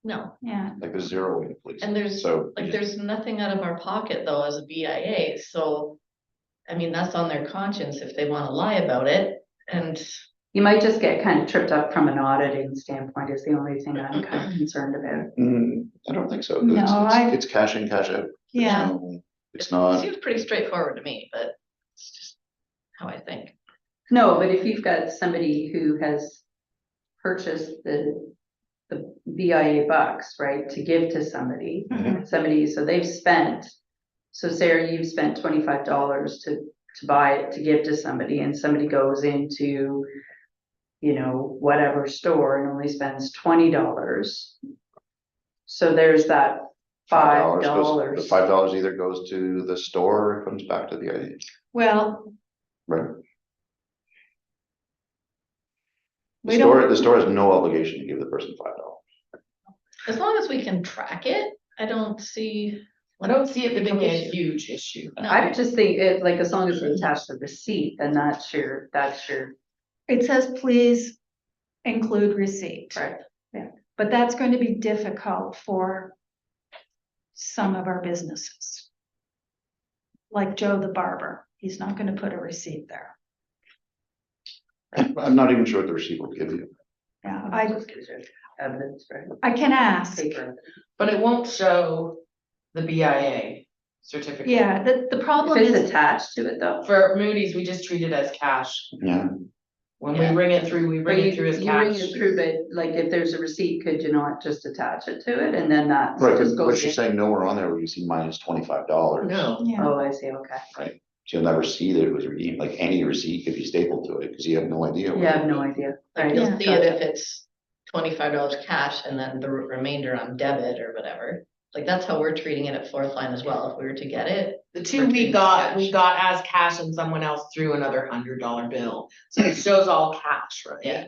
No, Yeah, like there's zero way to police. and there's, So. like, you just- there's nothing out of our pocket though as a BIA, so. I mean, that's on their conscience if they wanna lie about it, and You might just get kind of tripped up from an auditing standpoint is the only thing I'm kind of concerned about. I don't think so. 'cause No, It's cash in, cash out. There's yeah. no- It's it not, seems pretty straightforward to me, but it's just how I think. No, but if you've got somebody who has purchased the BIA bucks, right, to give to somebody, so they've spent, so Sarah, you've spent $25 to buy it, to give to somebody, and somebody goes into, you know, whatever store and only spends $20. So there's that $5 $5. goes, the $5 either goes to the store or it comes back to the idea. well, Right. We don't- The store has no obligation to give the person $5. As long as we can track it, I don't see. I don't see it the big becoming a issue. huge issue. No. I would just think it, like, as long as they attach the receipt, then that's your, it says, please include receipt. right. But that's going to be difficult for some of our businesses. Like Joe the barber, he's not gonna put a receipt there. I'm not even sure what the receipt will give you. Yeah, Just gives you evidence, right? I can ask. Paper. But it won't show the BIA certificate. Yeah, the problem If it's is, attached to it though. For Moody's, we just treat it as cash. Yeah. When we Yeah. ring it through, we But ring it through as you bring cash. it through, but like if there's a receipt, could you not just attach it to it and then that Right, just but goes she's in? saying nowhere on there where you see minus $25. No, yeah, Oh, I see, okay. Right, so you'll never see that it was redeemed, like any receipt could be stapled to it, because you have no idea. You have no idea. Like, Right, you'll Yeah. see it if it's $25 cash and then the remainder on debit or whatever. Like, that's how we're treating it at Fourth Line as well, if we were to get it. The two we got as cash and someone else threw another $100 bill, so it shows all cash, right? Yeah.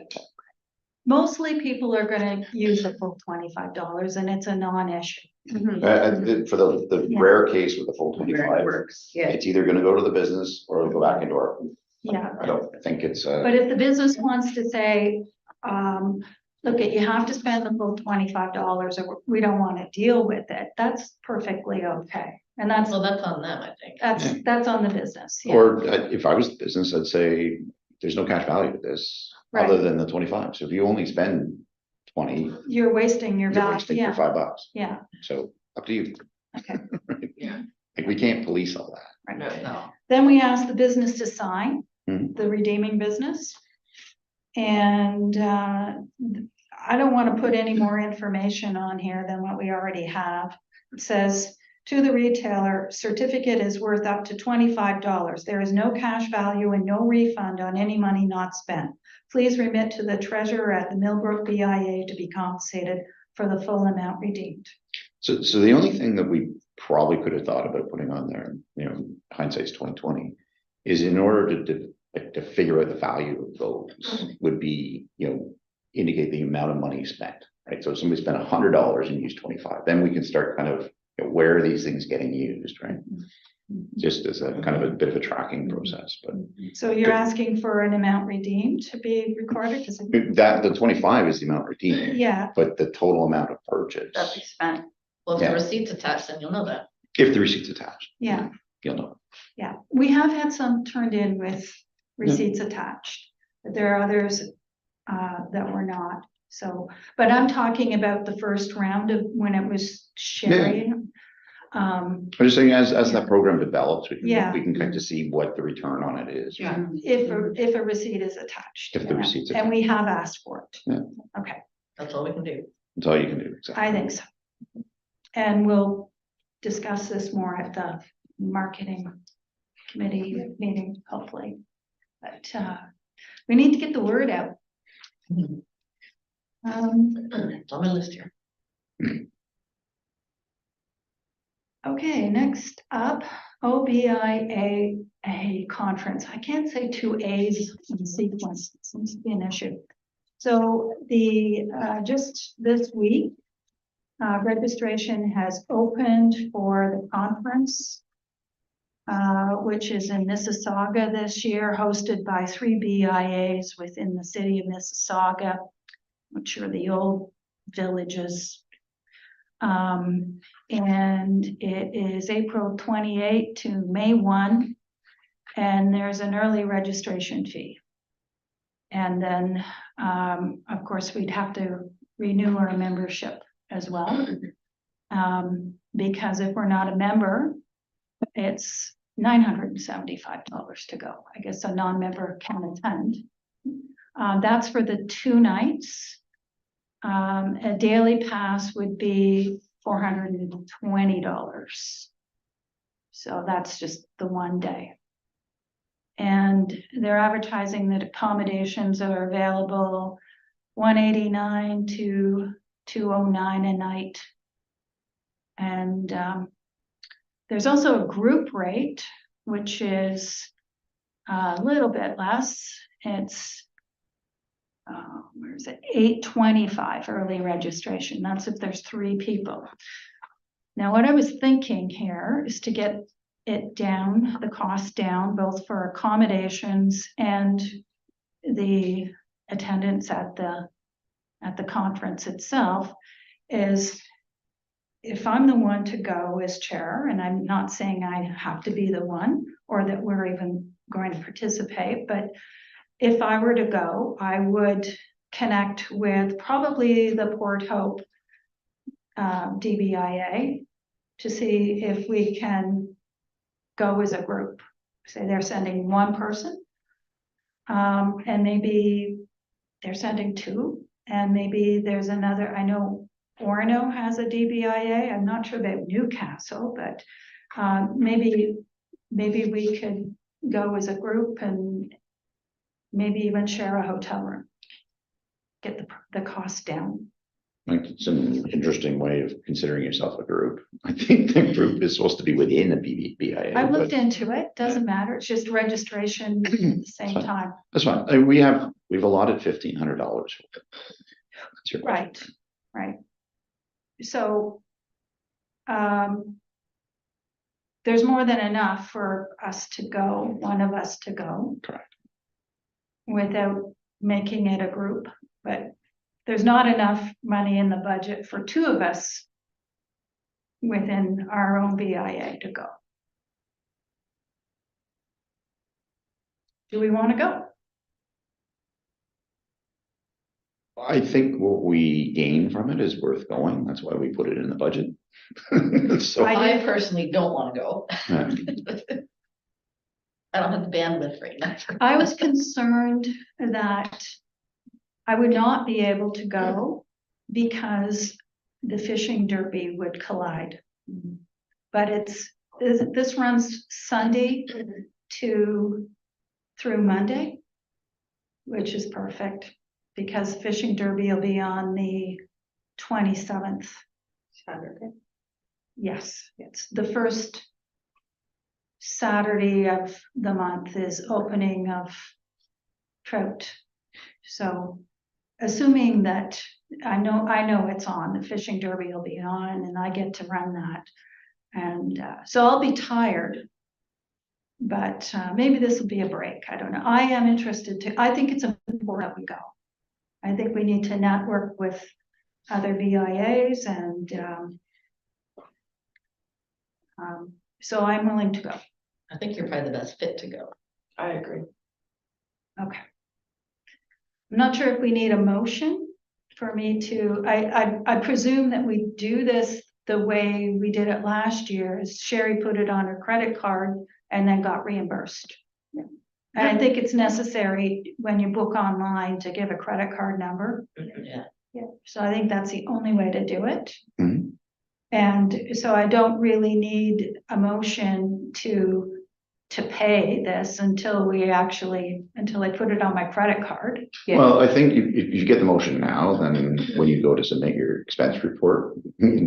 Mostly people are gonna use the full $25 and it's a non-issue. For the Yeah. rare case with the full Where it 25, works, yeah. it's either gonna go to the business or it'll go back into our. Yeah. I don't think it's, But if the business wants to say, look, you have to spend the full $25 or we don't want to deal with it, that's perfectly okay. And Well, that's on them, I think. that's on the business, yeah. or if I was the business, I'd say, there's no cash value to this, other Right. than the 25. So if you only spend 20, You're wasting your you're value, wasting your yeah, $5. yeah, So up to you. okay. Yeah. Like, we can't police all that. No. Then we asked the business to sign, Mhm. the redeeming business. And I don't want to put any more information on here than what we already have. It says, to the retailer, certificate is worth up to $25. There is no cash value and no refund on any money not spent. Please remit to the treasurer at the Millbrook BIA to be compensated for the full amount redeemed. So the only thing that we probably could have thought about putting on there, hindsight's 2020, is in order to figure out the value of those would be, indicate the amount of money spent, right? So if somebody spent $100 and used 25, then we can start kind of, where are these things getting used, right? Just as a kind of a bit of a tracking process, but So you're asking for an amount redeemed to be recorded? the 25 is the amount redeemed, Yeah, but the total amount of purchase, That we spent. Well, if Yeah. the receipt's attached, then you'll know that. if the receipt's attached, yeah. you'll know. Yeah, we have had some turned in with receipts attached, but there are others that were not. So, but I'm talking about the first round of when it was sharing. I'm just saying, as Yeah. that program develops, we Yeah. can kind of see what the return on it is. Yeah. If a receipt is attached. If the receipt's And we have asked for it. Yeah. Okay, That's all we can do. That's all you can do. Exactly. I think so. And we'll discuss this more at the marketing committee meeting, hopefully. But we need to get the word out. It's on my list here. Okay, next up, OBIA conference. I can't say two A's in sequence, it seems to be an issue. So just this week, registration has opened for the conference, which is in Mississauga this year, hosted by 3 BIAs within the city of Mississauga, which are the old villages. And it is April 28 to May 1, and there's an early registration fee. And then, of course, we'd have to renew our membership as well. Because if we're not a member, it's $975 to go. I guess a non-member can attend. That's for the 2 nights. A daily pass would be $420. So that's just the one day. And they're advertising that accommodations are available $189 to $209 a night. And there's also a group rate, which is a little bit less. It's where is it? $825 early registration. That's if there's 3 people. Now, what I was thinking here is to get it down, the cost down, both for accommodations and the attendance at the conference itself, is if I'm the one to go as chair, and I'm not saying I have to be the one or that we're even going to participate, but if I were to go, I would connect with probably the Port Hope DBIA to see if we can go as a group. Say they're sending 1 person, and maybe they're sending 2, and maybe there's another. I know Orono has a DBIA. I'm not sure about Newcastle, but maybe we could go as a group and maybe even share a hotel room, get the cost down. Like, it's an interesting way of considering yourself a group. I think the group is supposed to be within a BIA. I looked but into it, doesn't matter, it's just registration at the same Fine. time. That's fine. We've allotted $1,500. That's your question. Right. So, there's more than enough for us to go, one of us to go. Correct. Without making it a group, but there's not enough money in the budget for two of us within our own BIA to go. Do we want to go? I think what we gain from it is worth going. That's why we put it in the budget. So, I personally don't wanna go. yeah. I don't have the bandwidth right now. I was concerned that I would not be able to go because the fishing derby would collide. But this runs Sunday through Monday, which is perfect because fishing derby will be on the 27th. Saturday. Yes, it's the first Saturday of the month is opening of trout. So assuming that I know it's on, the fishing derby will be on and I get to run that. And so I'll be tired, but maybe this will be a break. I don't know. I am interested to, I think it's important that we go. I think we need to network with other BIAs and so I'm willing to go. I think you're probably the best fit to go. I agree. Okay. I'm not sure if we need a motion for me to, I presume that we do this the way we did it last year, is Sherry put it on her credit card and then got reimbursed. Yeah. And I think it's necessary when you book online to give a credit card number. Yeah. Yeah. So I think that's the only way to do it. Mhm. And so I don't really need a motion to pay this until I put it on my credit card. Yeah. Well, I think if you get the motion now, then when you go to submit your expense report,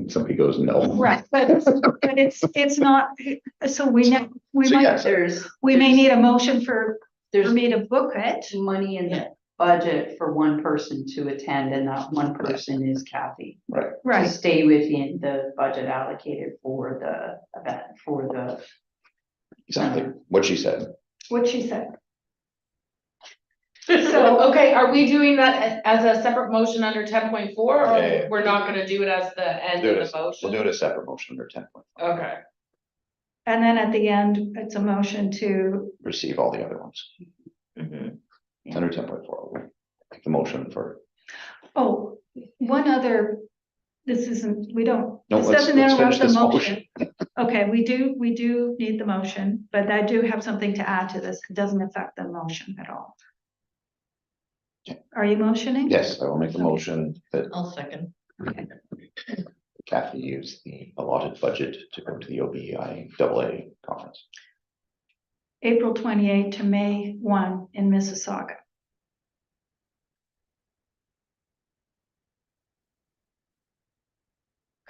somebody goes, no. Right, but it's not, so we So yes. we may need a motion for There's me to book it. money in the budget for one person to attend, and that one person is Kathy. To Right, stay within the budget allocated for the event, for the, Exactly what she said. what she said. So, okay, are we doing that as a separate motion under 10.4, or Yeah. we're not gonna do it as the end of the motion? We'll do it a separate motion under 10.4. Okay, And then at the end, it's a motion to, Receive all the other ones. mhm. It's under 10.4. We'll make the motion for. oh, one other, this isn't, we don't, No, this let's doesn't finish interrupt the this motion. Okay, we do need the motion, but I do have something to add to this. It doesn't affect the motion at all. Okay. Are you motioning? Yes, I will make the motion that I'll second. Okay. Kathy use the allotted budget to go to the OBIAA conference. April 28 to May 1 in Mississauga.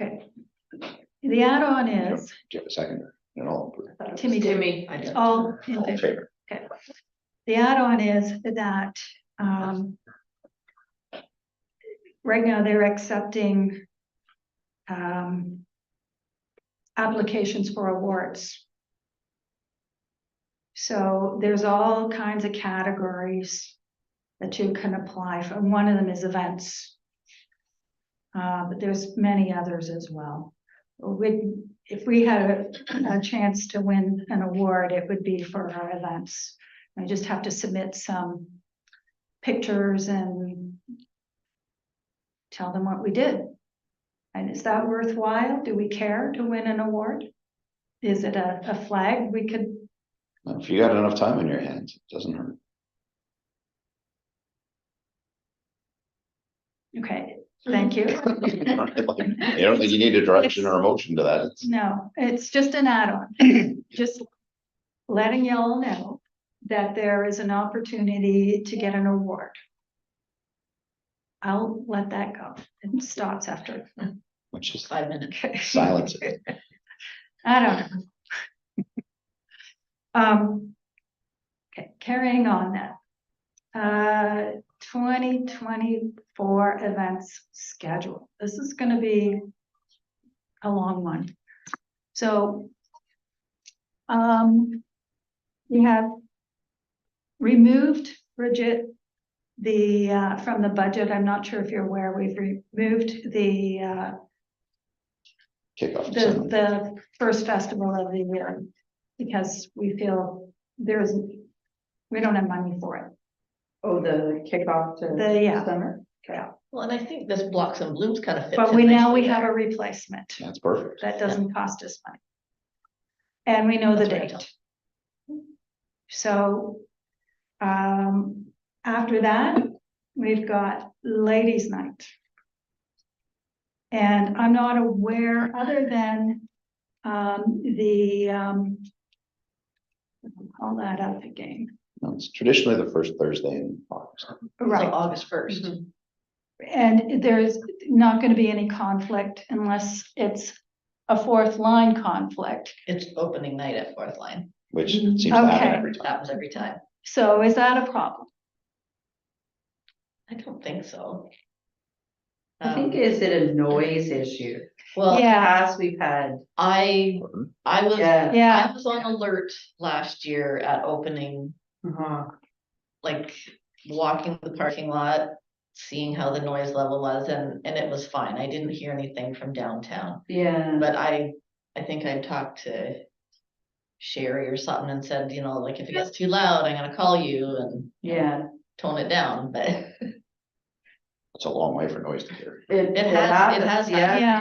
Okay. The add-on is, Do you have a seconder? And all Timmy did. Timmy, I did. All in in favor. favor. The add-on is that right now they're accepting applications for awards. So there's all kinds of categories that you can apply for. And one of them is events. But there's many others as well. If we had a chance to win an award, it would be for our events. I just have to submit some pictures and tell them what we did. And is that worthwhile? Do we care to win an award? Is it a flag we could? Well, if you got enough time on your hands, it doesn't hurt. Okay, thank you. I don't think you need a direction or a motion to that. It's- No, it's just an add-on. Just letting y'all know that there is an opportunity to get an award. I'll let that go. It stops after. Which is 5 minutes. silence. I don't know. Okay, carrying on then. 2024 events schedule. This is gonna be a long one. So, we have removed, Bridget, from the budget. I'm not sure if you're aware, we've removed the Kickoff. ceremony. the first festival of the year, because we feel we don't have money for it. Oh, the kickoff to Yeah. summer? Okay. Well, and I think this Blocks and Blooms kind of fits. But in now nicely we have there. a replacement That's perfect. that doesn't cost us money. And we know the That's date. right. So, after that, we've got ladies' night. And I'm not aware, other than, I'll call that up again. No, it's traditionally the first Thursday in August. So Right, August 1st. Mhm. and there's not gonna be any conflict unless it's a fourth line conflict. It's opening night at Fourth Line. Which seems to happen Okay. every time. Happens every time. So is that a problem? I don't think so. I think, is it a noise issue? Well, Yeah. As we've had, I was, Yeah, I was on alert last year at opening, like walking the parking lot, seeing how the noise level was, and it was fine. I didn't hear anything from downtown. yeah, But I think I talked to Sherry or something and said, you know, like if it gets too loud, I'm gonna call you and yeah. tone it down, but It's a long way for noise to hear. It has happens, happened.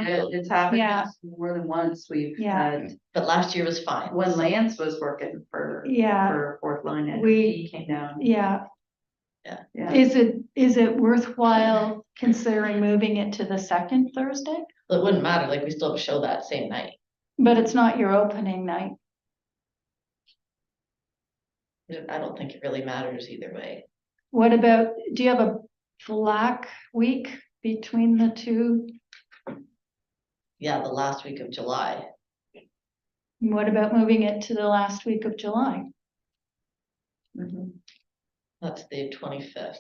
Yeah. It's happened Yeah. more than once. We've Yeah. had, but last year was fine. when so- Lance was working for Fourth Line and We- he came down. yeah. Yeah. Is it worthwhile considering moving it to the second Thursday? It wouldn't matter, like we still have a show that same night. But it's not your opening night. I don't think it really matters either way. What about, do you have a black week between the two? Yeah, the last week of July. What about moving it to the last week of July? Mhm. That's the 25th.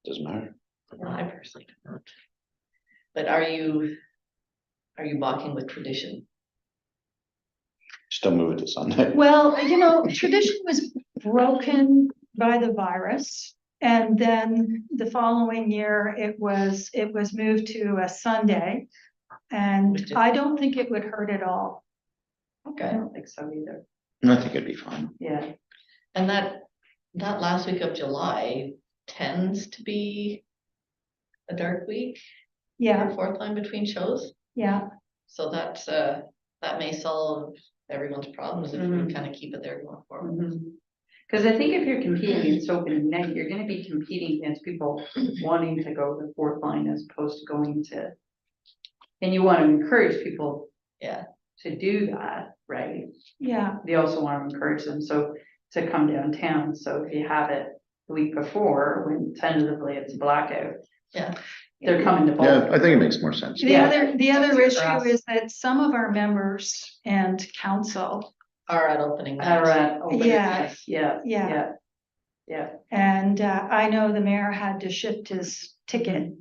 Doesn't matter. I personally don't. But are you balking with tradition? Still move it to Sunday. Well, tradition was broken by the virus. And then the following year, it was moved to a Sunday. And I don't think it would hurt at all. I Okay. don't think so either. I think it'd be fine. Yeah. And that last week of July tends to be a dark week Yeah, for Fourth Line between shows. yeah, So that may solve everyone's problems if we Mhm. kind of keep it there going forward. Because I think if you're competing against opening night, you're gonna be competing against people wanting to go to Fourth Line as opposed to going to. And you want to encourage people. Yeah. To do that, right? yeah, They also want to encourage them, so to come downtown, so if you have it the week before, when tentatively it's blackout. Yeah. They're coming to Yeah, both. I think it makes more sense. The Yeah. other Easier for issue us. is that some of our members and council, Are at opening night. Are at opening Yeah. night. Yeah, Yeah. yeah. Yeah, and I know the mayor had to shift his ticket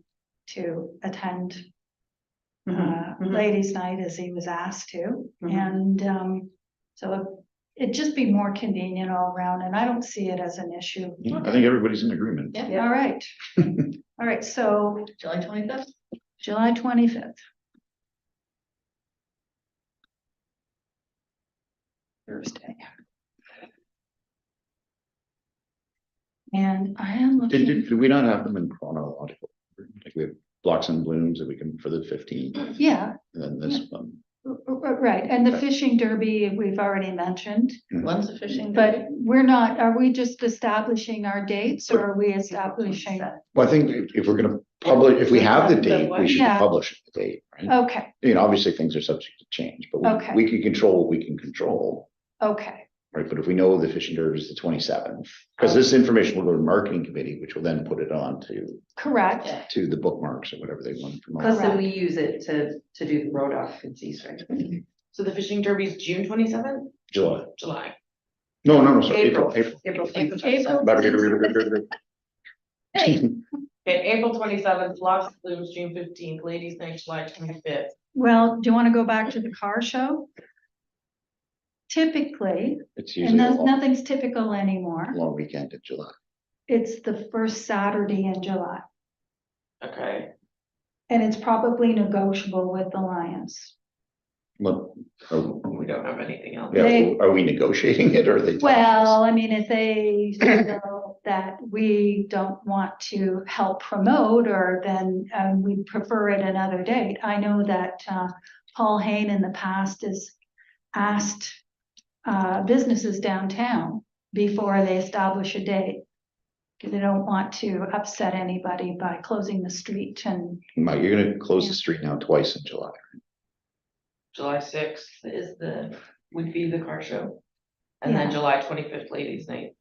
to attend Mhm, mhm. ladies' night as he was asked to. Mhm. And so it'd just be more convenient all around, and I don't see it as an issue. Yeah, I think everybody's in agreement. Yeah. Yeah. All right. All right, so July 25th. July 25th. Thursday. And I am looking, Did we not have them in chronological? Like we have Blocks and Blooms that we can for the 15th, yeah, and then this one. right, and the fishing derby, we've already mentioned, When's the fishing? but derby? are we just establishing our dates, or are we establishing? Well, I think if we're gonna publish, if we have the date, we should Yeah. publish the date, right? Okay, Obviously things are subject to change, but Okay. we can control what we can control. okay, right? But if we know the fishing derby is the 27th, because this information will go to the marketing committee, which will then put it on Correct. Yeah. to the bookmarks or whatever they want to promote. Plus then we use it to do the road occupancies, right? So the fishing derby is June 27th? July. July. No, sorry, April. April. Okay, April 27th, Blossom Blooms, June 15th, Ladies Night, July 25th. Well, do you want to go back to the car show? Typically, It's and usually a nothing's typical anymore, long weekend in July. it's the first Saturday in July. Okay. And it's probably negotiable with the Lions. Well, We don't have anything else. They- are we negotiating it or are they? telling us? Well, I mean, if they feel that we don't want to help promote, or then we'd prefer it another date. I know that Paul Hain in the past has asked businesses downtown before they establish a date. Because they don't want to upset anybody by closing the street and, Mike, you're gonna close the street now twice in July. July 6th would be the car show. And then Yeah. July 25th, Ladies Night.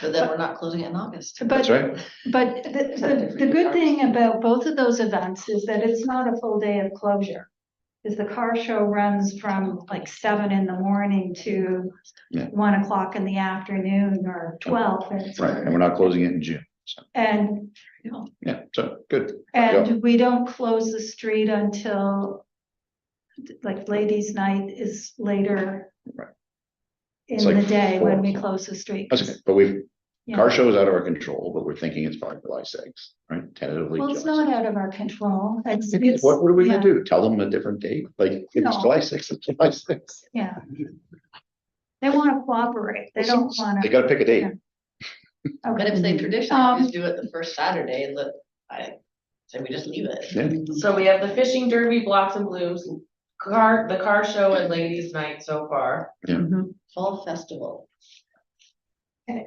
But then we're not closing it in August. That's but, right. but the good thing about both of those events is that it's not a full day of closure. Because the car show runs from like 7 in the morning to Yeah. 1 o'clock in the afternoon or 12. And it's- Right, and we're not closing it in June. So, And, yeah, so good. and we don't close the street until like ladies' night is later Right. in It's like the day when 4 we o'clock. close the street. That's okay, but we've, Yeah. car show is out of our control, but we're thinking it's probably July 6th, right? Tentatively. Well, it's July not out of our control. It's, 6th. What are we yeah, gonna do? Tell them a different date? Like, if it's No. July 6th, it's July 6th. Yeah. They want to cooperate. They don't want They to. gotta pick a date. But if they traditionally just do it the first Saturday, I say we just leave it. Yeah, So we have the fishing derby, Blossom Blooms, the car show and Ladies Night so far. Fall festival.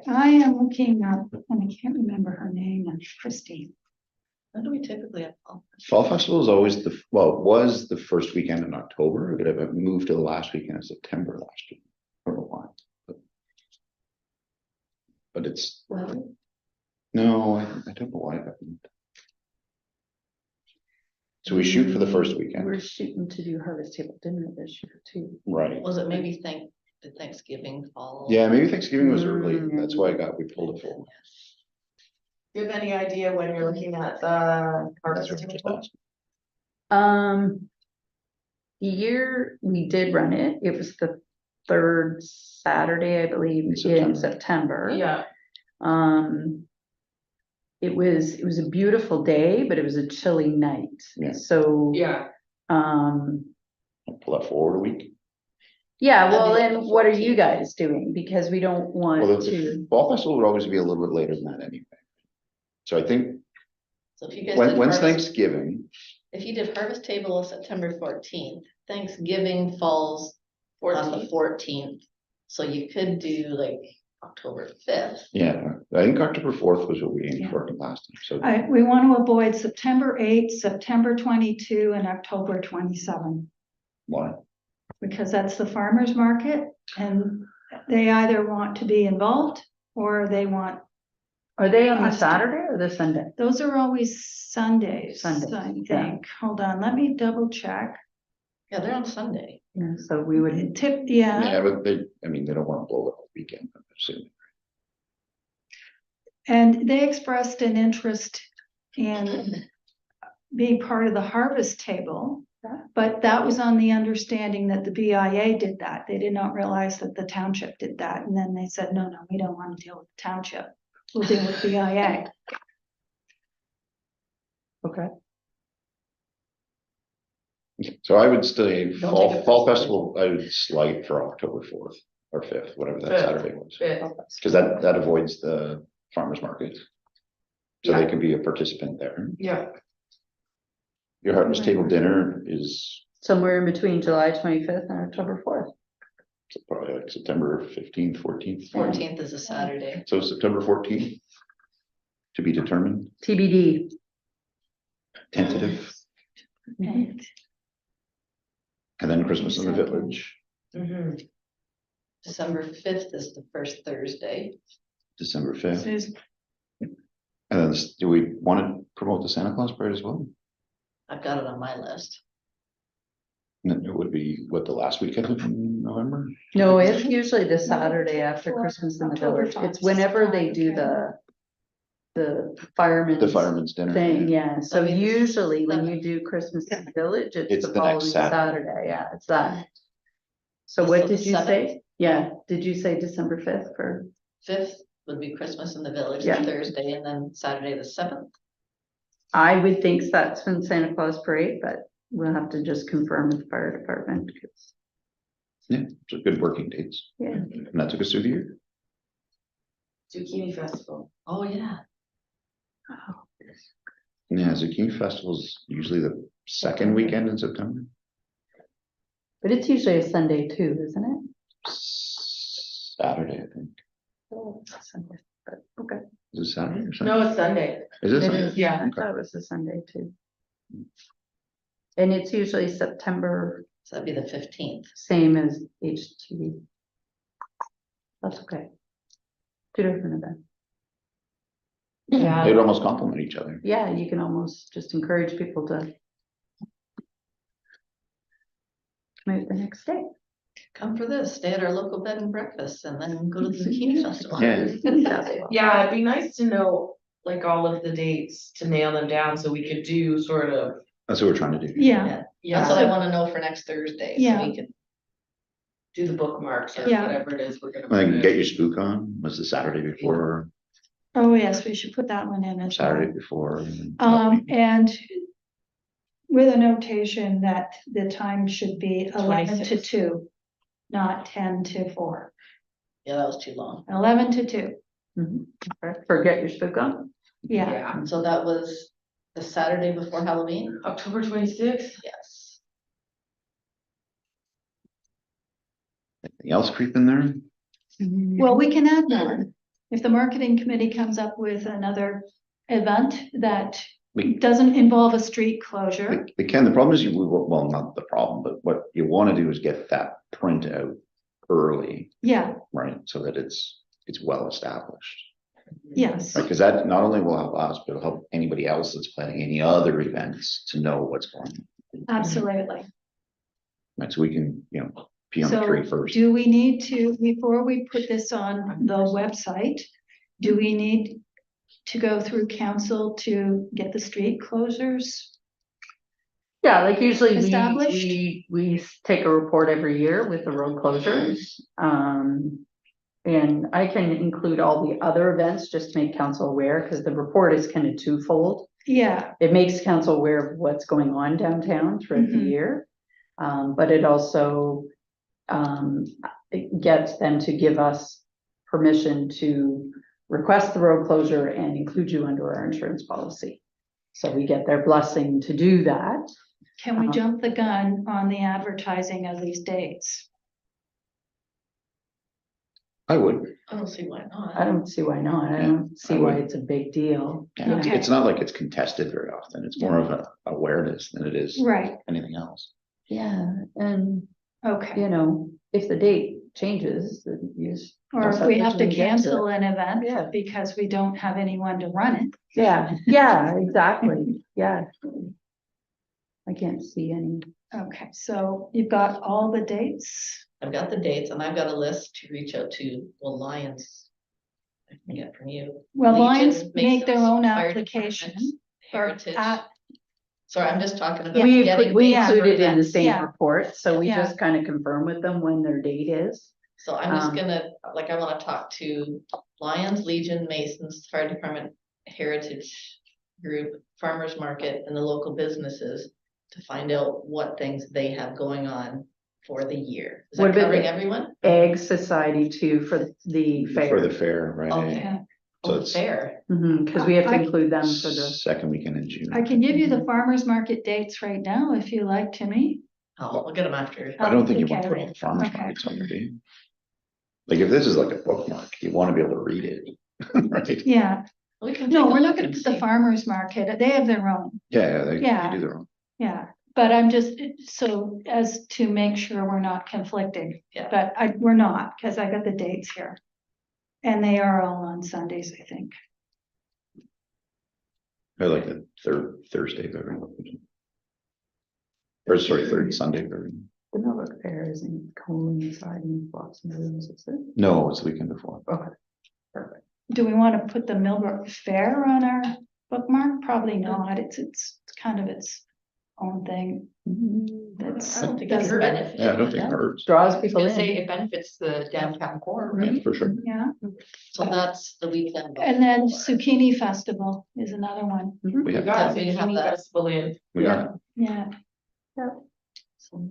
I am looking up, and I can't remember her name, and Christine. When do we typically have fall? Fall festival is always it was the first weekend in October, but it moved to the last weekend of September last year. I don't know why. But it's, Well, no, I don't know why. It happened. So we shoot for the first weekend, We're shooting to do harvest table dinner this year too. right? was it maybe did Thanksgiving fall? Yeah, maybe Thanksgiving was early. That's why we pulled it forward. Do you have any idea when you're looking at the That's harvest what I just table? asked. The year we did run it, it was the third Saturday, I believe, in September. Yeah, It was a beautiful day, but it was a chilly night. Yeah. So, yeah. um, Pull that forward a week. yeah, well, That'd be then like the what are you 14th. guys doing? Because we don't Well, want the to. fall festival would always be a little bit later than that anyway. So I think, So if you guys when's did harvest, Thanksgiving? if you did harvest table of September 14th, Thanksgiving falls on the 14th. So you could do like October 5th. Yeah, I think October 4th was what we aimed for last time, so. We want to avoid September 8th, September 22, and October 27, Why? because that's the farmer's market, and they either want to be involved or they want, Are they on the Us to- Saturday or the Sunday? those are always Sundays, Sundays, I yeah. think. Hold on, let me double check. Yeah, they're on Sunday. Yeah, so we would, Yeah, but they don't want to blow the whole weekend, I'm assuming. and they expressed an interest in being part of the harvest table. But that was on the understanding that the BIA did that. They did not realize that the township did that. And then they said, no, we don't want to deal with the township. We'll deal with BIA. okay. So I would say Don't fall take it fall personally. festival, I would slide for October 4th or 5th, whatever that Fifth. Saturday was. Fifth. Because that avoids the farmer's market. So they can be a participant there. Yeah, Your harvest table dinner is Somewhere in between July 25th and October 4th. probably like September 15th, 14th. 14th is a Saturday. So September 14th to be determined, TBD. tentative, Right. and then Christmas in the village. mhm. December 5th is the first Thursday. December 5th. Susan, And then do we want to promote the Santa Claus parade as well? I've got it on my list. And then it would be, what, the last weekend of November? No, it's usually the Saturday after Christmas in the October village. It's 5th. whenever they do the fireman's. The fireman's dinner. Thing, yeah. So That'd be the usually when you 7th. do Christmas in the village, It's it's the the next following Saturday. Saturday. Yeah, it's that. So So what the did you 7th? say? Yeah, did you say December 5th for? 5th would be Christmas in the village, Yeah. Thursday, and then Saturday the 7th. I would think that's when Santa Claus parade, but we'll have to just confirm with the fire department because, Yeah, so good working dates. yeah. And that took us through the year. Zucchini Festival. Oh, yeah. Yeah, Zucchini Festival is usually the second weekend in September. But it's usually a Sunday too, isn't it? Saturday, I think. Sunday, but okay. Is it Saturday or Sunday? No, it's Sunday. Is it It Sunday? is, yeah, I Okay. thought it was a Sunday too. And it's usually September, So that'd be the 15th. same as HTV. That's okay. Two different events. Yeah. They'd almost complement each other. Yeah, you can almost just encourage people to move the next day. Come for this, stay at our local bed and breakfast, and then go to the zucchini festival. Yeah. Yeah, it'd be nice to know like all of the dates to nail them down so we could do sort of. That's what we're trying to do. yeah, That's what I wanna know for next Thursday, so Yeah. we can, Do the bookmarks or Yeah. whatever it is we're gonna. I think put Get in. Your Spook On was the Saturday before, oh, yes, we should put that one in as well. Saturday before. And with a notation that the time should be 11 to 26. 2, not 10 to 4. yeah, that was too long. 11 to 2, Mhm. Forget your spook on. yeah. Yeah, So that was the Saturday before Halloween? October 26th. Yes. Anything else creeping there? Well, we can add more. If the marketing committee comes up with another event that We- doesn't involve a street closure. The problem is well, not the problem, but what you want to do is get that print out early, Yeah, right? So that it's well established. yes, Right, because that not only will help us, but it'll help anybody else that's planning any other events to know what's going on. absolutely. Right, so we can, pee on the So tree first. do we need to, before we put this on the website, do we need to go through council to get the street closures? Yeah, like usually Established? we take a report every year with the road closures. And I can include all the other events just to make council aware, because the report is kind of twofold. Yeah, It makes council aware of what's going on downtown throughout the Mhm. year. But it also it gets them to give us permission to request the road closure and include you under our insurance policy. So we get their blessing to do that. can we jump the gun on the advertising of these dates? I would. I don't see why not. I don't see why not. I Yeah, don't see I why would. it's a big deal. Yeah, Okay. it's not like it's contested very often. It's more of an awareness than it is Right, anything else. Yeah, and okay. if the date changes, then you just. Or if we have to Get cancel it. an event Yeah. because we don't have anyone to run it. Yeah, exactly. Yeah. I can't see any. Okay, so you've got all the dates? I've got the dates and I've got a list to reach out to, well, Lions. I can get from you. Well, Legion, Lions make their Masons, own Fire application. Department, or Heritage. at- Sorry, I'm just talking about. We getting we dates for included in the events. same Yeah. report, so we Yeah. just kind of confirm with them when their date is. So I'm just Um, gonna, like, I wanna talk to Lions, Legion, Masons, Fire Department, Heritage Group, Farmers Market, and the local businesses to find out what things they have going on for the year. Is What that about covering the- everyone? Egg Society too for the fair. For the fair, right? Okay. So Oh, it's fair. Because we have to I- include them for the, second weekend in June. I can give you the farmer's market dates right now if you like, Timmy. Oh, we'll get them after. I don't think you want to Okay. put all the farmers Okay. markets on there, do you? Like, if this is like a bookmark, you want to be able to read it, right? Yeah, We can no, take a we're not look gonna and put the see. farmer's market, they have their own, Yeah, they Yeah. do their own. yeah. but I'm just, so as to make sure we're not conflicting. Yeah. But we're not, because I got the dates here. And they are all on Sundays, I think. I like the third Thursday of every month. Or sorry, third Sunday of every month. The Millbrook Fair isn't coinciding with lots of rooms, is it? No, it's the weekend before. Okay, perfect. Do we want to put the Millbrook Fair on our bookmark? Probably not. It's kind of its own thing. That's, I don't think it's doesn't- benefit. Yeah, I don't think it hurts. Draws people in. It benefits the downtown core, right? Yeah, for sure. Yeah, So that's the weekend. and then before. Zucchini Festival is another one. We have, got we have Zucchini that. Festival in. we got it. Yeah, So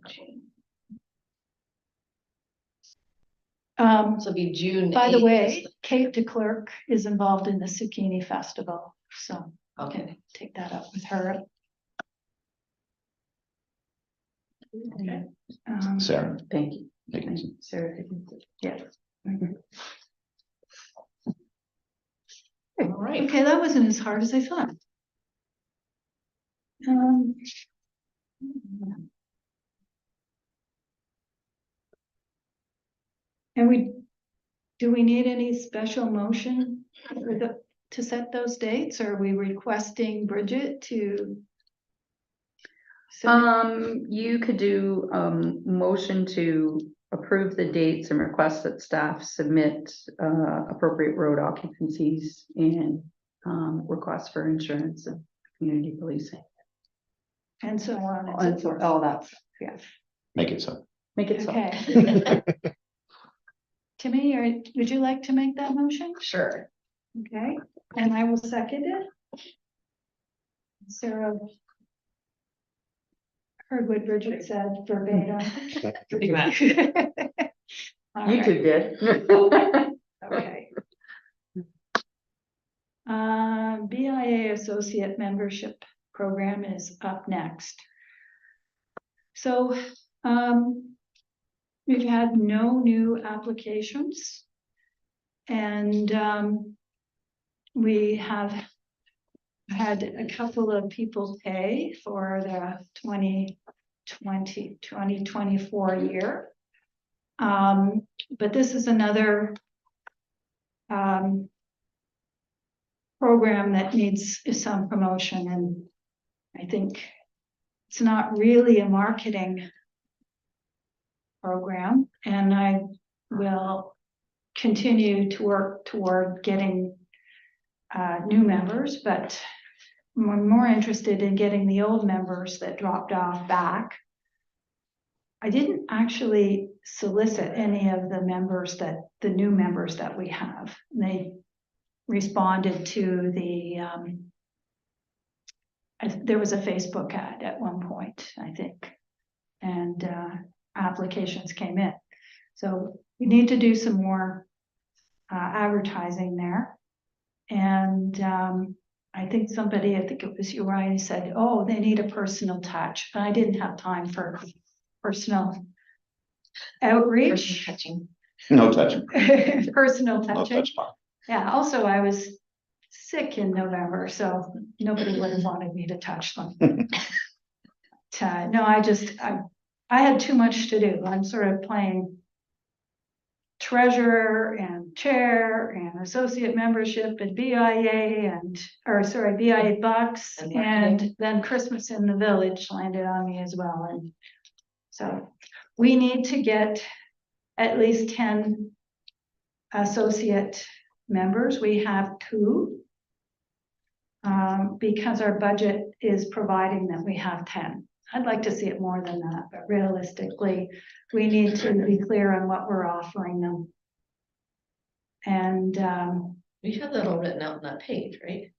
it'll be June. by the 8th way, is Kate DeClerc is involved in the Zucchini Festival, so the- I Okay, can take that up with her. okay. Sarah. Thank you. Higginson. Sarah Higginson. Yeah. All right. Okay, that wasn't as hard as I thought. Um, And do we need any special motion to set those dates? Or are we requesting Bridget to? submit- You could do, motion to approve the dates and request that staff submit, appropriate road occupancies and, requests for insurance and community policing. And so on and And so so, forth. all that, stuff, yeah, Make it so. make it so. Okay. Timmy, would you like to make that motion? Sure. Okay, and I will second it. Sarah heard what Bridget said verbatim. Pretty much. All You right, two did. okay. BIA Associate Membership Program is up next. So, we've had no new applications. And, we have had a couple of people pay for the 2024 year. But this is another program that needs some promotion, and I think it's not really a marketing program, and I will continue to work toward getting new members, but I'm more interested in getting the old members that dropped off back. I didn't actually solicit any of the new members that we have. They responded to there was a Facebook ad at one point, I think, and applications came in. So we need to do some more advertising there. And I think it was you, Ryan, said, oh, they need a personal touch, but I didn't have time for personal outreach. Touching. No touching. Personal No touching. touch part. Yeah, also I was sick in November, so nobody would have wanted me to touch them. No, I had too much to do. I'm sort of playing treasurer and chair and associate membership at BIA BIA Bucks, And and marketing. then Christmas in the Village landed on me as well. And so we need to get at least 10 associate members. We have 2. Because our budget is providing that we have 10. I'd like to see it more than that, but realistically, we need to be clear on what we're offering them. And We have that all written out on that page, right?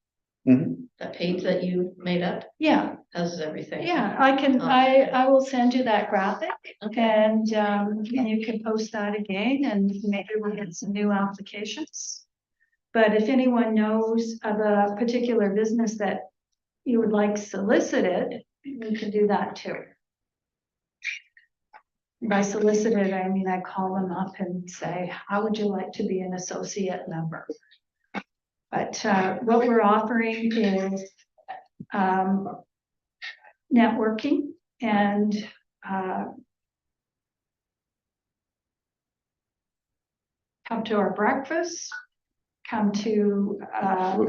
Mhm. That page that you made up yeah, has everything. yeah, I will send you that graphic, Okay. and you can post that again, and maybe we'll get some new applications. But if anyone knows of a particular business that you would like solicited, we can do that too. By solicited, I mean, I call them up and say, how would you like to be an associate member? But what we're offering is networking and, come to our breakfast, come to,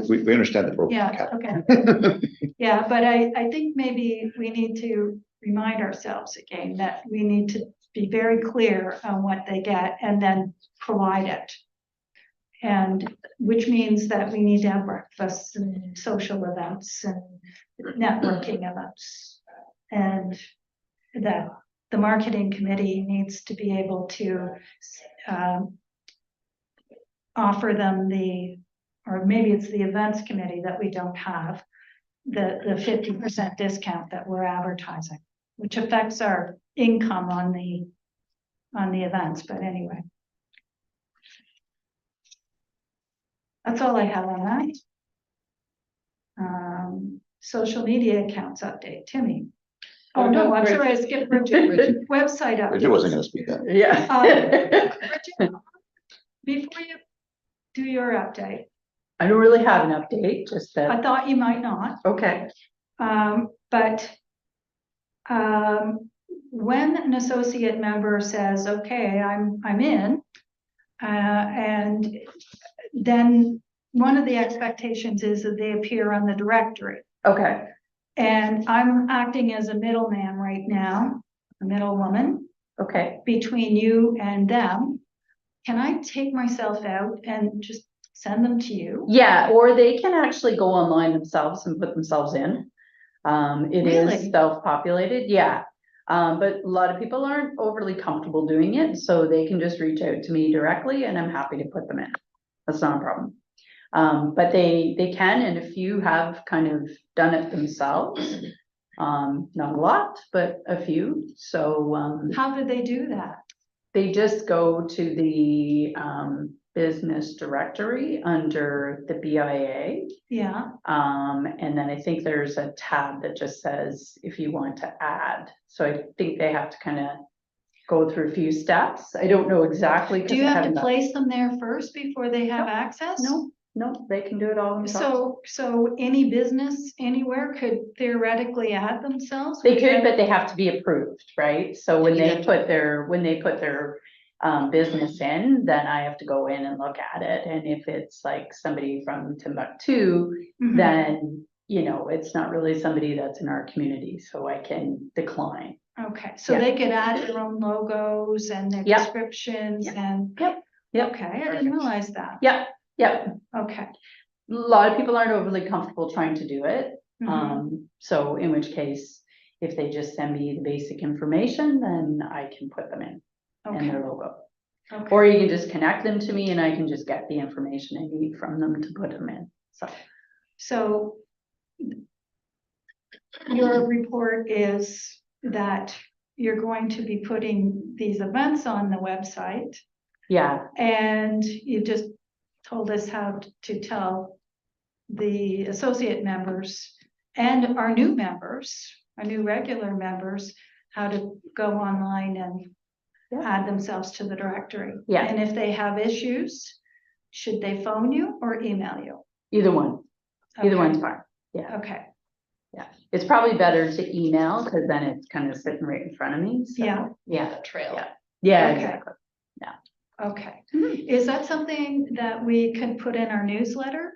We understand the broken yeah, cat. okay. Yeah, but I think maybe we need to remind ourselves again that we need to be very clear on what they get and then provide it. And which means that we need to have breakfasts and social events and networking events. And that the marketing committee needs to be able to offer them or maybe it's the events committee that we don't have, the 50% discount that we're advertising, which affects our income on the events, but anyway. That's all I have on that. Social media accounts update, Timmy. Oh, no, I'm sorry, I skipped Bridget. Website update. Bridget wasn't gonna speak that. Yeah. Bridget, before you do your update, I don't really have an update, just I that, thought you might not. okay, But when an associate member says, okay, I'm in, and then one of the expectations is that they appear on the directory. okay, And I'm acting as a middleman right now, a middlewoman okay. between you and them. Can I take myself out and just send them to you? Yeah, or they can actually go online themselves and put themselves in. It is Really? self-populated, yeah. But a lot of people aren't overly comfortable doing it, so they can just reach out to me directly and I'm happy to put them in. That's not a problem. But they can, and a few have kind of done it themselves. Not a lot, but a few. So, How do they do that? they just go to the, business directory under the BIA. Yeah, And then I think there's a tab that just says if you want to add. So I think they have to kind of go through a few steps. I don't know exactly. do 'cause you I have to haven't got- place them there first before they have access? No, they can do it all themselves. So any business anywhere could theoretically add themselves? They could, but they have to be approved, right? So when you they have to- put their business in, then I have to go in and look at it. And if it's like somebody from Timbuktu, Mhm. then, it's not really somebody that's in our community, so I can decline. Okay, so Yeah. they could add their own logos and their Yep. descriptions and. Yep. Okay, I didn't realize that. Yep. Okay. A lot of people aren't overly comfortable trying to do it. Mhm. So in which case, if they just send me the basic information, then I can put them in and Okay. their logo. Okay. Or you can just connect them to me and I can just get the information I need from them to put them in. So your report is that you're going to be putting these events on the website, Yeah, and you just told us how to tell the associate members and our new members, our new regular members, how to go online and Yeah. add themselves to the directory. Yeah. And if they have issues, should they phone you or email you? either one. Either Okay. one's fine. Okay, It's probably better to email because then it's kind of sitting right in front of me. So, Yeah. Yeah. The trail. Yeah, Okay. exactly. okay. Is that something that we can put in our newsletter?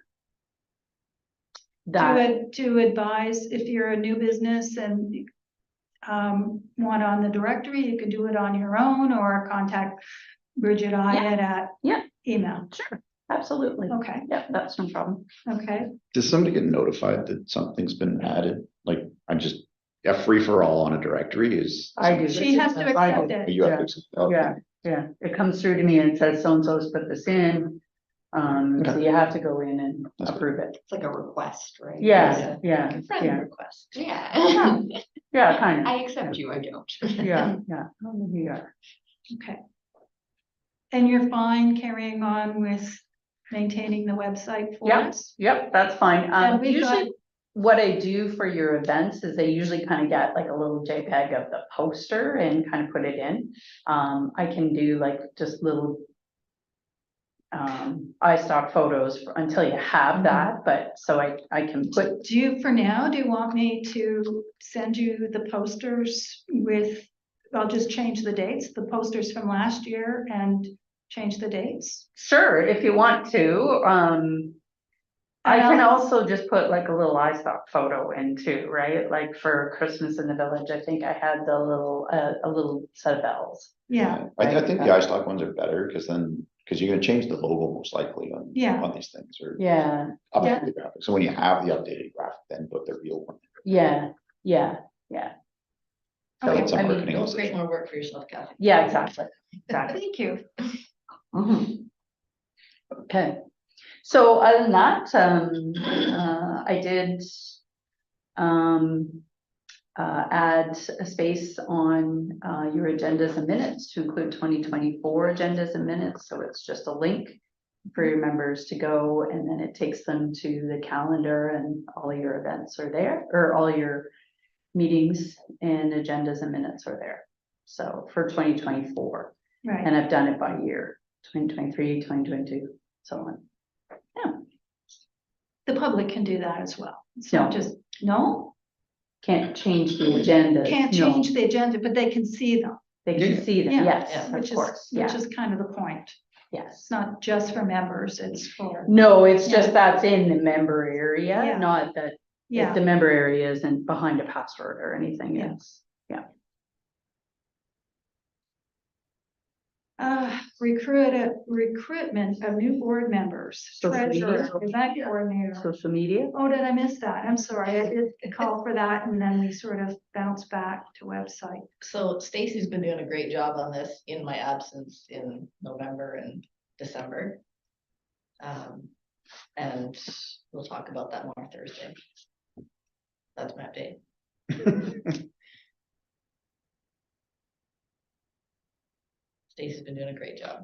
To advise if you're a new business and want on the directory, you can do it on your own or contact Bridget Hyatt at Yeah. email. Sure, absolutely. Okay, Yeah, that's no problem. okay. Does somebody get notified that something's been added? Like, a free for all on a directory is. I do. She has to I accept do. it. You have to accept. Okay. Yeah, it comes through to me and it says so-and-so's put this in. So you have to go in and That's good. approve it. It's like a request, right? Yeah, It's yeah, a friend yeah, request. Yeah. yeah, kind I of. accept you, I don't. Yeah. Yeah. Okay. And you're fine carrying on with maintaining the website for Yep. us? Yep, that's fine. And we've got- Usually what I do for your events is they usually kind of get like a little JPEG of the poster and kind of put it in. I can do like just little iStock photos until you have that, but so I can put, Do you, for now, do you want me to send you the posters with, I'll just change the dates, the posters from last year and change the dates? sure, if you want to, I And can I'll- also just put like a little iStock photo in too, right? Like for Christmas in the Village, I think I had the little, a little set of bells. Yeah, I think the iStock ones are better, because then, because you're gonna change the logo most likely on, Yeah. on these things, or Yeah, update the graphic. So when you have the updated graphic, then put the real one. yeah. So, Okay. It's a I mean, marketing Don't create decision. more work for yourself, Kathy. yeah, exactly, exactly. thank you. Mhm. Okay, so other than that, I did add a space on your agendas and minutes to include 2024 agendas and minutes, so it's just a link for your members to go, and then it takes them to the calendar, and all your events are there, or all your meetings and agendas and minutes are there. So for 2024, Right, and I've done it by year, 2023, 2022, so on. the public can do that as well. It's not No. just, no, Can't change the agenda. can't change the agenda, but they can see them, They can Yeah. see them, Yeah, yes, of which course, is, which yeah, is kind of the point. yes. It's not just for members, it's for, No, it's just Yeah. that's in the member area, Yeah. not that, if yeah. the member area isn't behind a password or anything, Yeah. it's, yeah. Recruitment of new board members, Social media. treasurer, event coordinator. Social media, Oh, did I miss that? I'm sorry. I did call for that and then we sort of bounced back to website. So Stacy's been doing a great job on this in my absence in November and December. And we'll talk about that more Thursday. That's my update. Stacy's been doing a great job.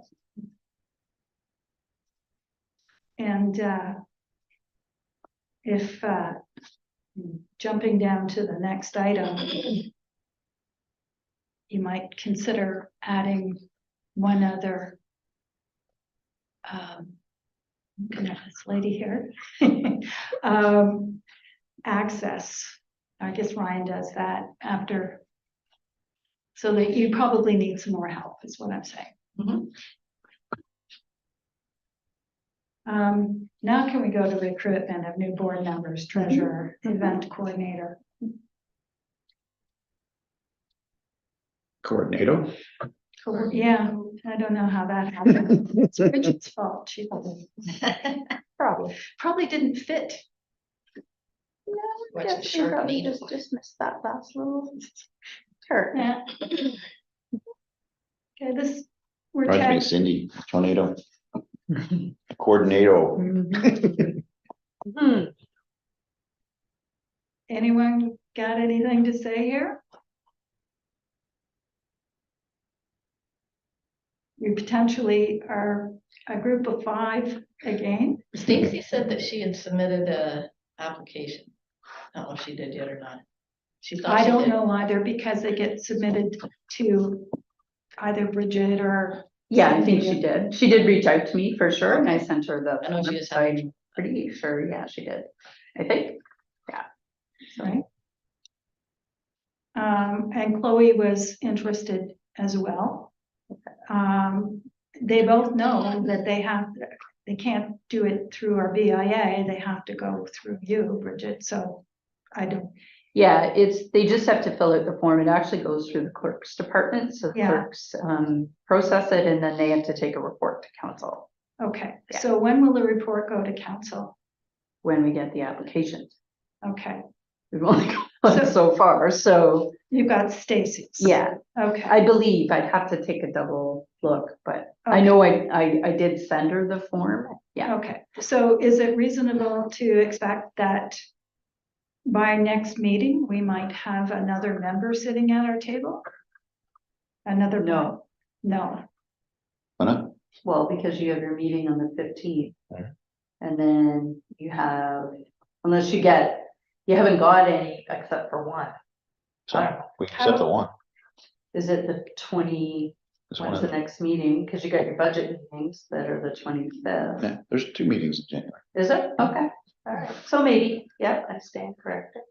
And if jumping down to the next item, you might consider adding one other. Looking at this lady here. Access. I guess Ryan does that after. So that you probably need some more help, is what I'm saying. Mhm. Now can we go to recruitment of new board members, treasurer, event coordinator? Coordinator. Yeah, I don't know how that happened. It's Bridget's fault. She probably didn't fit. Watch it sharp needle. just missed that last little turn. Yeah. Okay, this, we're Reminds me tagging. of Cindy, tornado. Coordinator. Hmm. Anyone got anything to say here? We potentially are a group of 5 again. Stacy said that she had submitted a application. I don't know if she did yet or not. She thought I she don't did. know either because they get submitted to either Bridget or. Yeah, I think she did. She did reach out to me for sure, and I Okay. sent her the. I know she was I'm having- pretty sure, yeah, she did. I think, yeah. So, Right. And Chloe was interested as well. They both know that they can't do it through our BIA, they have to go through you, Bridget, so I don't, yeah, they just have to fill out the form. It actually goes through the clerk's department, so the Yeah. clerks process it, and then they have to take a report to council okay, Yeah. so when will the report go to council? when we get the applications. Okay, We've only got so far, so, you've got Stacy's. yeah, Okay, I believe I'd have to take a double look, but I know I did send her the form, yeah. okay, so is it reasonable to expect that by next meeting, we might have another member sitting at our table? Another? No. No, Why not? Well, because you have your meeting on the 15th. Yeah. And then you have, unless you haven't got any except for one. So we can set the one. Is it the 20, It's one When's of the next meeting? Cause you got your budget meetings that are the 25th. Yeah, there's 2 meetings in January. Is it? Okay, all right. So maybe, yeah, I stand corrected.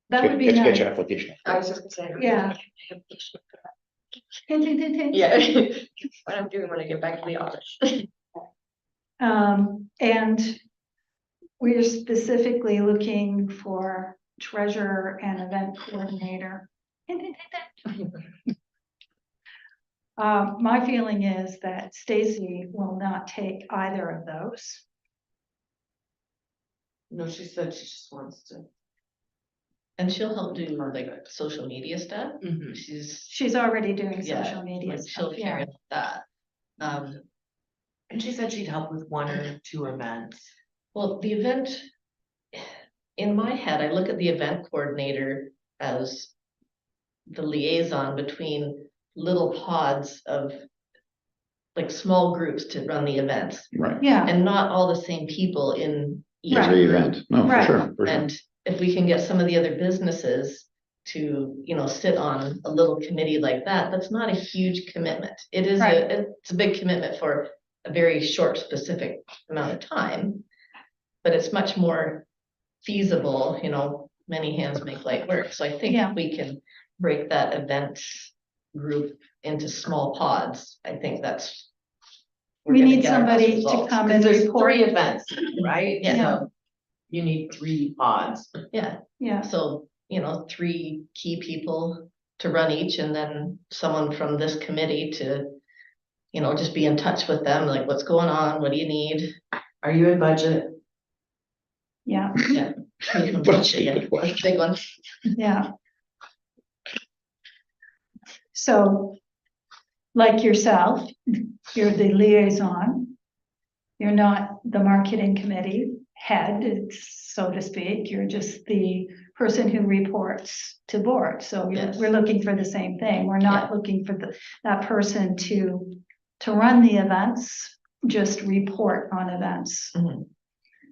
That would be Get nice. your application. I was just gonna say. Yeah. Hint, hint, hint, hint. Yeah, what I'm doing when I get back to the office. And we're specifically looking for treasurer and event coordinator. Hint, hint, hint, hint. My feeling is that Stacy will not take either of those. No, she said she just wants to. And she'll help do like social media stuff. Mhm. She's already doing Yeah, social media like she'll stuff, yeah. carry that. And she said she'd help with 1 or 2 events. Well, the event, in my head, I look at the event coordinator as the liaison between little pods of like small groups to run the events, Right. Yeah, and not all the same people in each Every group. event. No, for Right. sure, for sure. And if we can get some of the other businesses to, sit on a little committee like that, that's not a huge commitment. It is Right. it's a big commitment for a very short, specific amount of time. But it's much more feasible, many hands make light work. So I think Yeah. if we can break that event group into small pods, I think that's. we're we gonna need get our best somebody to results. come 'Cause and there's report. 3 events, right? Yeah. So you need 3 pods. Yeah, Yeah, so, 3 key people to run each, and then someone from this committee to, just be in touch with them, like, what's going on, what do you need? Are you in budget? yeah, What a stupid question. Big one. yeah. So, like yourself, you're the liaison. You're not the marketing committee head, so to speak. You're just the person who reports to board. So Yes. we're looking for the same thing. We're not looking for that person to run the events, just report on events. Mhm.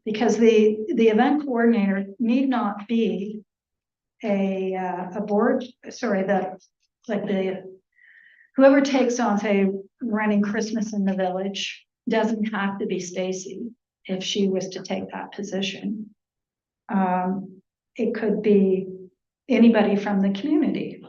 Because the event coordinator need not be a board, sorry, whoever takes on, say, running Christmas in the village doesn't have to be Stacy if she was to take that position. It could be anybody from the community.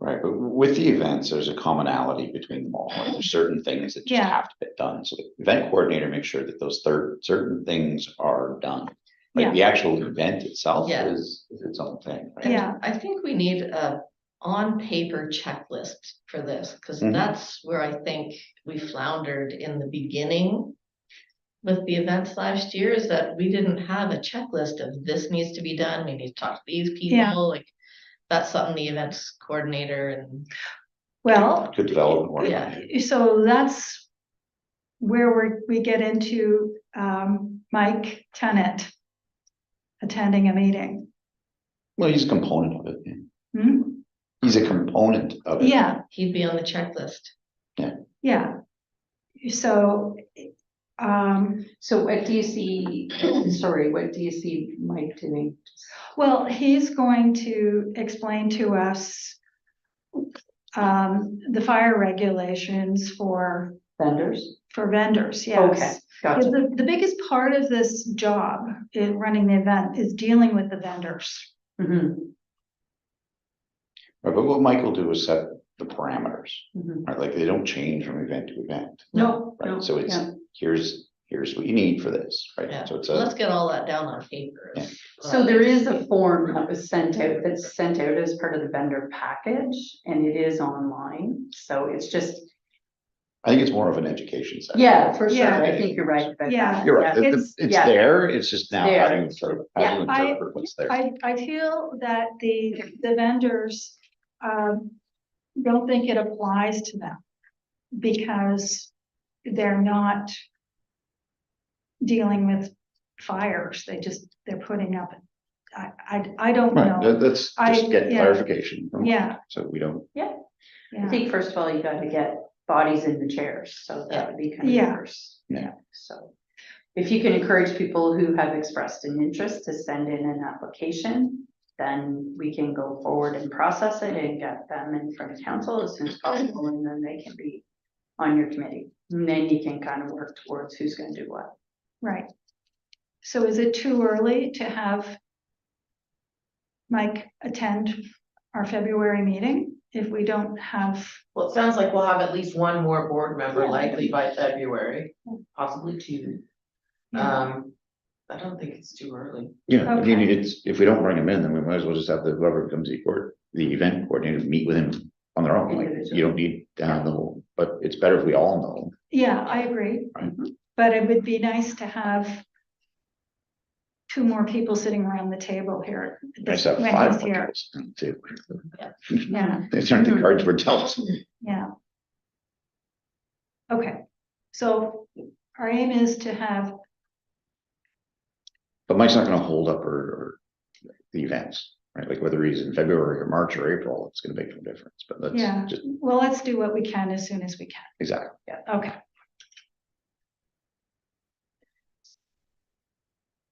Right, but with the events, there's a commonality between them all. There's certain things that just Yeah. have to get done. So the event coordinator makes sure that those certain things are done. Yeah. Like the actual event itself Yeah. is its own thing. right? And Yeah. I think we need a on-paper checklist for this, because Mhm. that's where I think we floundered in the beginning with the events last year, is that we didn't have a checklist of this needs to be done, we need to talk to these people, Yeah. like, that's something the events coordinator and, Well, Good development work. yeah, so that's where we get into Mike Tennant attending a meeting. Well, he's a component of it. Yeah. Hmm? He's a component of it. Yeah, he'd be on the checklist. yeah. So, So what do you see, sorry, what do you see Mike doing? well, he's going to explain to us the fire regulations for Vendors? vendors, Okay, yes. gotcha. The biggest part of this job in running the event is dealing with the vendors. Mhm, Right, but what Mike will do is set the parameters, mhm. right? Like they don't change from event to event. No, Right, no, so it's, yeah. here's what you need for this, Yeah, right? So it's so let's a, get all that down on paper. Yeah. So there is a form that was sent out, that's sent out as part of the vendor package, and it is online, so it's just, I think it's more of an education session. yeah, for sure, Yeah. I think you're right about Yeah. that. You're right, Yeah. it's yeah. there, it's just now how do you there. interpret, Yeah. what's there? I feel that the vendors don't think it applies to them because they're not dealing with fires. They're putting up. I don't Right, know. let's I- just get yeah. clarification. from- Yeah. So we don't, I Yeah, think first of all, you gotta get bodies in the chairs, so that would be kind of Yeah. first. Yeah. So if you can encourage people who have expressed an interest to send in an application, then we can go forward and process it and get them in front of council as soon as possible, and then they can be on your committee. And then you can kind of work towards who's gonna do what. Right. So is it too early to have Mike attend our February meeting if we don't have, Well, it sounds like we'll have at least one more board member Yeah. likely by February, possibly two. Yeah. I don't think it's too early. Yeah, I mean, Okay. it's, if we don't bring him in, then we might as well just have whoever becomes the event coordinator meet with him on their own, like, you don't need to have the whole, but it's better if we all know. yeah, I agree. Right. But it would be nice to have two more people sitting around the table here. Nice to have when 5 he's more here. people too. Yeah, These aren't the cards we're dealt. yeah. Okay, so our aim is to have, But Mike's not gonna hold up or the events, right? Like whether he's in February or March or April, it's gonna make no difference, but let's yeah, just, well, let's do what we can as soon as we can. exactly. Okay.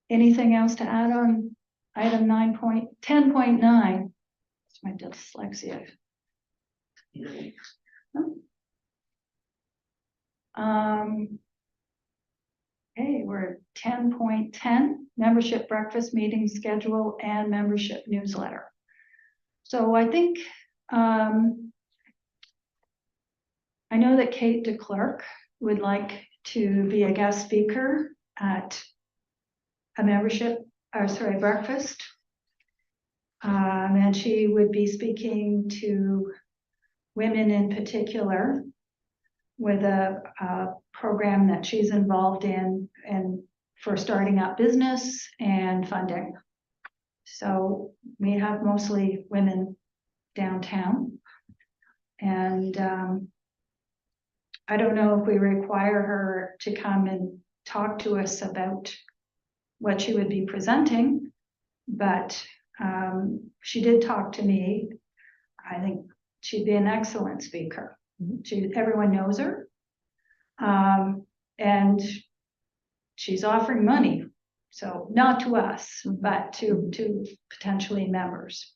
Anything else to add on item 10.9? It's my dyslexia. Okay, we're at 10.10, membership breakfast meeting schedule and membership newsletter. So I think, I know that Kate DeClerc would like to be a guest speaker at a breakfast. And she would be speaking to women in particular with a program that she's involved in and for starting up business and funding. So we have mostly women downtown. And I don't know if we require her to come and talk to us about what she would be presenting, but she did talk to me. I think she'd be an excellent speaker. Everyone knows her. And she's offering money. So not to us, but to potentially members.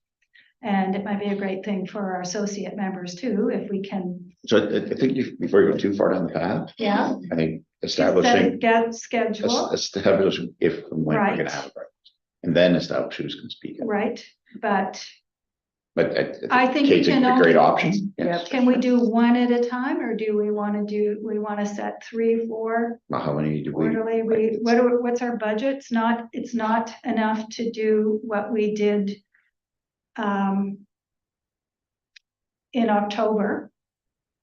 And it might be a great thing for our associate members too, if we can. So I think before you go too far down the path, Yeah. I think establishing Schedule, establish if and when we're Right. gonna have a breakfast, and then establish who's gonna speak. right, but But I think we Kate's can a great only- option. Yes. can we do one at a time, or do we want to set 3, 4 Well, how many do we? quarterly? What's our budget? It's not enough to do what we did in October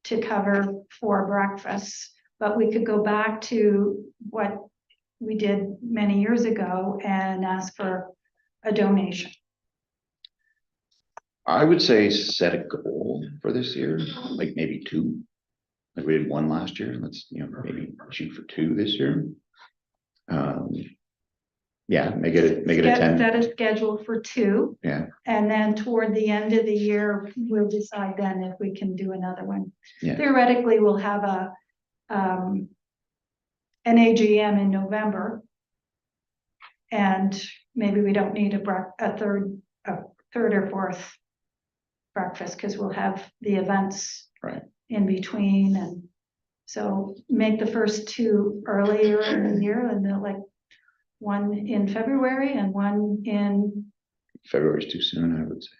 to cover 4 breakfasts, but we could go back to what we did many years ago and ask for a donation. I would say set a goal for this year, like maybe 2. Like we did 1 last year, let's, maybe shoot for 2 this year. Yeah, make it a 10. Set a schedule for 2. Yeah. And then toward the end of the year, we'll decide then if we can do another one. Yeah. Theoretically, we'll have an AGM in November. And maybe we don't need a third or fourth breakfast because we'll have the events Right. in between. And so make the first 2 earlier in the year, and then like 1 in February and 1 in, February is too soon, I would say,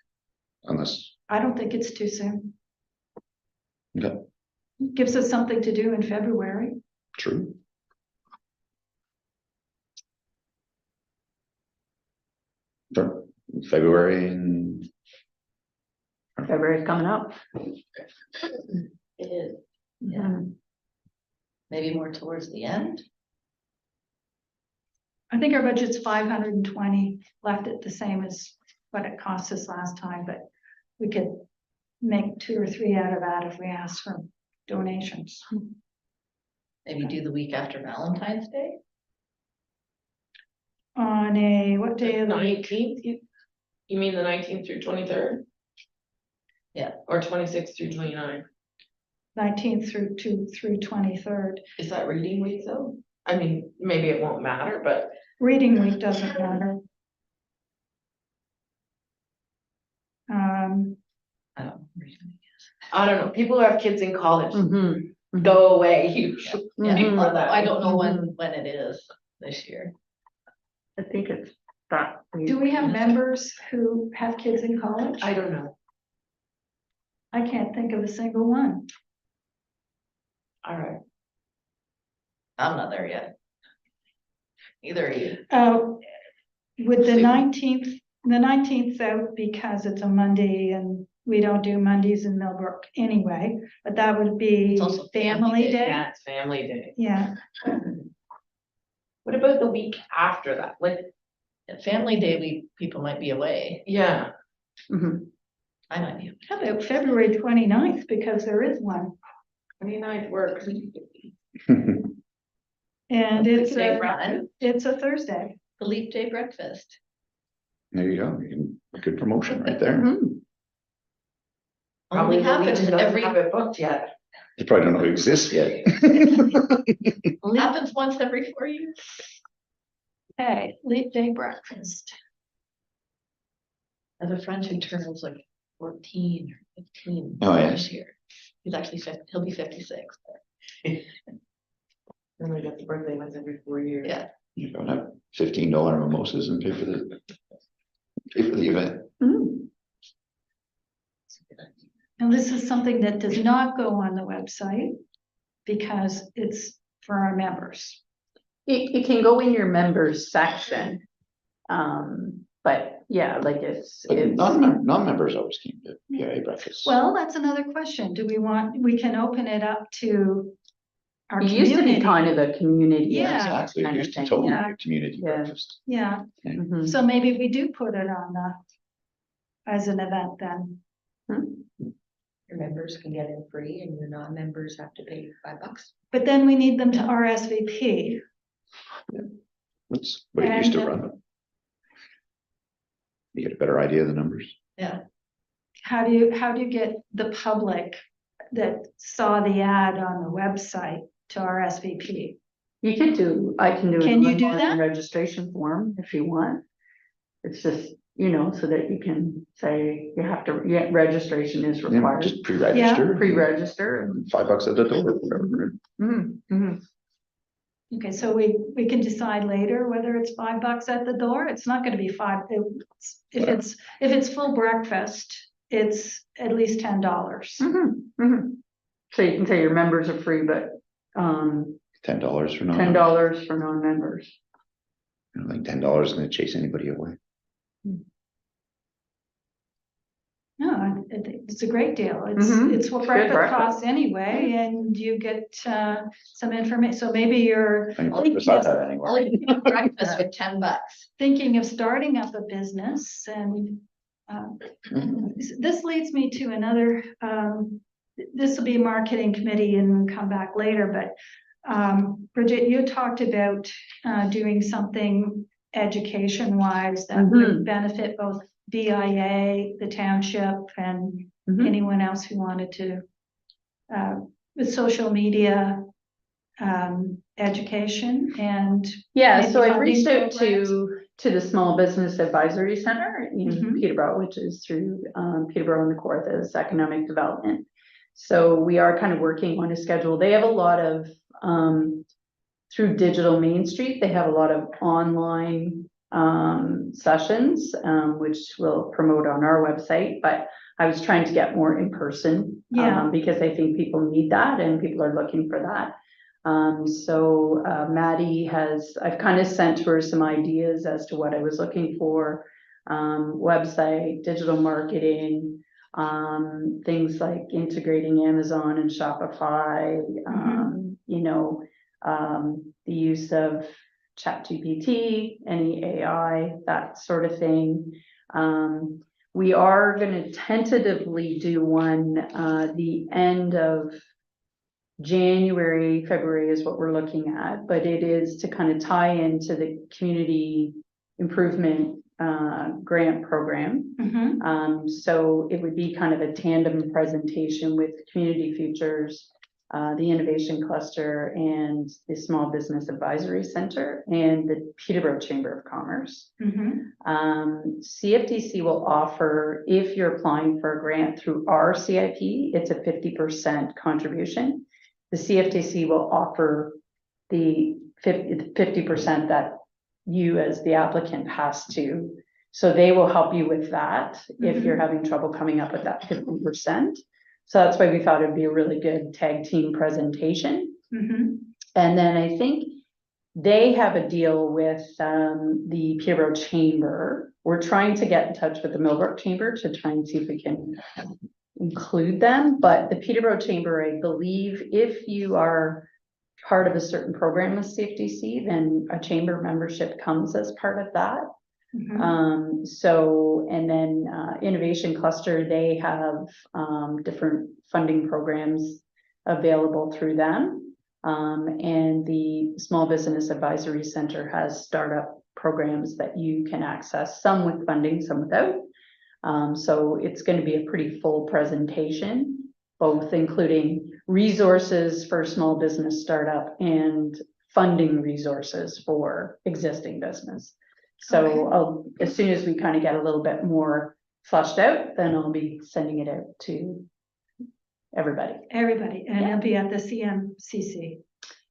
unless, I don't think it's too soon. okay, Gives us something to do in February. true. For February and February's coming up. It is, yeah. Maybe more towards the end. I think our budget's 520, left it the same as what it cost us last time, but we could make 2 or 3 out of that if we ask for donations. Maybe do the week after Valentine's Day. On what day of the week? 19th, you mean the 19th through 23rd? Yeah. Or 26th through 29th? 19th through 23rd. Is that reading week though? I mean, maybe it won't matter, but Reading week doesn't matter. I don't know, people who have kids in college, Mhm, go away usually. Yeah, Mhm. I don't know when it is this year. I think it's that. Do we have members who have kids in college? I don't know, I can't think of a single one. all right. I'm not there yet. Either are you. With the Super. 19th out because it's a Monday and we don't do Mondays in Millbrook anyway, but that would be It's also family day. Yeah, it's family day. Yeah, What about the week after that? Like, At Family Day, people might be away. yeah, Mhm. I might be. how about February 29th, because there is one. 29th works. And it's Day a, breakfast. it's a Thursday. The leap day breakfast. There you go. Good promotion right there. Mhm. Probably Only happens Legion doesn't every, have it booked yet. You probably don't know it exists yet. happens once every 4 years. Okay, leap day breakfast. I have a friend who turns like 14 or 15 Oh, yeah. this year. He's actually, he'll be 56. And we got the birthday ones every 4 years. Yeah. You don't have $15 mimosas and pay for the event. Mhm. And this is something that does not go on the website because it's for our members. It can go in your members section. But yeah, like it's. But non-members always came to BIA breakfast. Well, that's another question. Do we can open it up to our It used to be community? kind of a community. Yeah. Exactly, kind it of used to thing, totally yeah. be a community Yeah. breakfast. Yeah, Mhm. so maybe we do put it on as an event then. Your members can get in free and your non-members have to pay $5. But then we need them to RSVP. That's what it used to And, run. You get a better idea of the numbers. Yeah. How do you get the public that saw the ad on the website to RSVP? I can do. Can an you do online that? Registration form if you want. It's just, so that you can say you have to, registration is Yeah, required. just pre-register. Pre-register. $5 at the door, whatever. Mhm. Okay, so we can decide later whether it's $5 at the door. It's not gonna be five. If it's full breakfast, it's at least $10. Mhm, mhm. So you can say your members are free, but, $10 for non. $10 for non-members. I don't think $10 is gonna chase anybody away. No, it's a great deal. Mhm. It's what Good breakfast breakfast. costs anyway, and you get some information. So maybe you're Any besides that anywhere. All you can do breakfast for $10. thinking of starting up a business and this leads me to another, this will be marketing committee and come back later, but Bridget, you talked about doing something education wise that would benefit both BIA, the township, and Mhm. anyone else who wanted to, with social media education and Yeah, maybe so I funding reached out programs. to the Small Business Advisory Center in Mhm. Peterborough, which is through Peterborough and the Kawarthas Economic Development. So we are kind of working on a schedule. They have a lot of through Digital Main Street, they have a lot of online sessions, which we'll promote on our website, but I was trying to get more in person. Yeah. Because I think people need that and people are looking for that. So Maddie I've kind of sent her some ideas as to what I was looking for. Website, digital marketing, things like integrating Amazon and Shopify, the use of ChatGPT, any AI, that sort of thing. We are going to tentatively do one the end of January, February is what we're looking at, but it is to kind of tie into the community improvement grant program. Mhm. So it would be kind of a tandem presentation with Community Futures the Innovation Cluster and the Small Business Advisory Center and the Peterborough Chamber of Commerce. CFTC will offer, if you're applying for a grant through our CIP, it's a 50% contribution. The CFTC will offer the 50% that you as the applicant has to. So they will help you with that if you're having trouble coming up with that 50%. So that's why we thought it'd be a really good tag team presentation. And then I think they have a deal with the Peterborough Chamber. We're trying to get in touch with the Millbrook Chamber to try and see if we can include them. But the Peterborough Chamber, I believe, if you are part of a certain program with CFTC, then a chamber membership comes as part of that. So, and then Innovation Cluster, they have different funding programs available through them. And the Small Business Advisory Center has startup programs that you can access, some with funding, some without. So it's going to be a pretty full presentation, both including resources for small business startup and funding resources for existing business. So as soon as we kind of get a little bit more flushed out, then I'll be sending it out to everybody. And it'll be at the CMCC.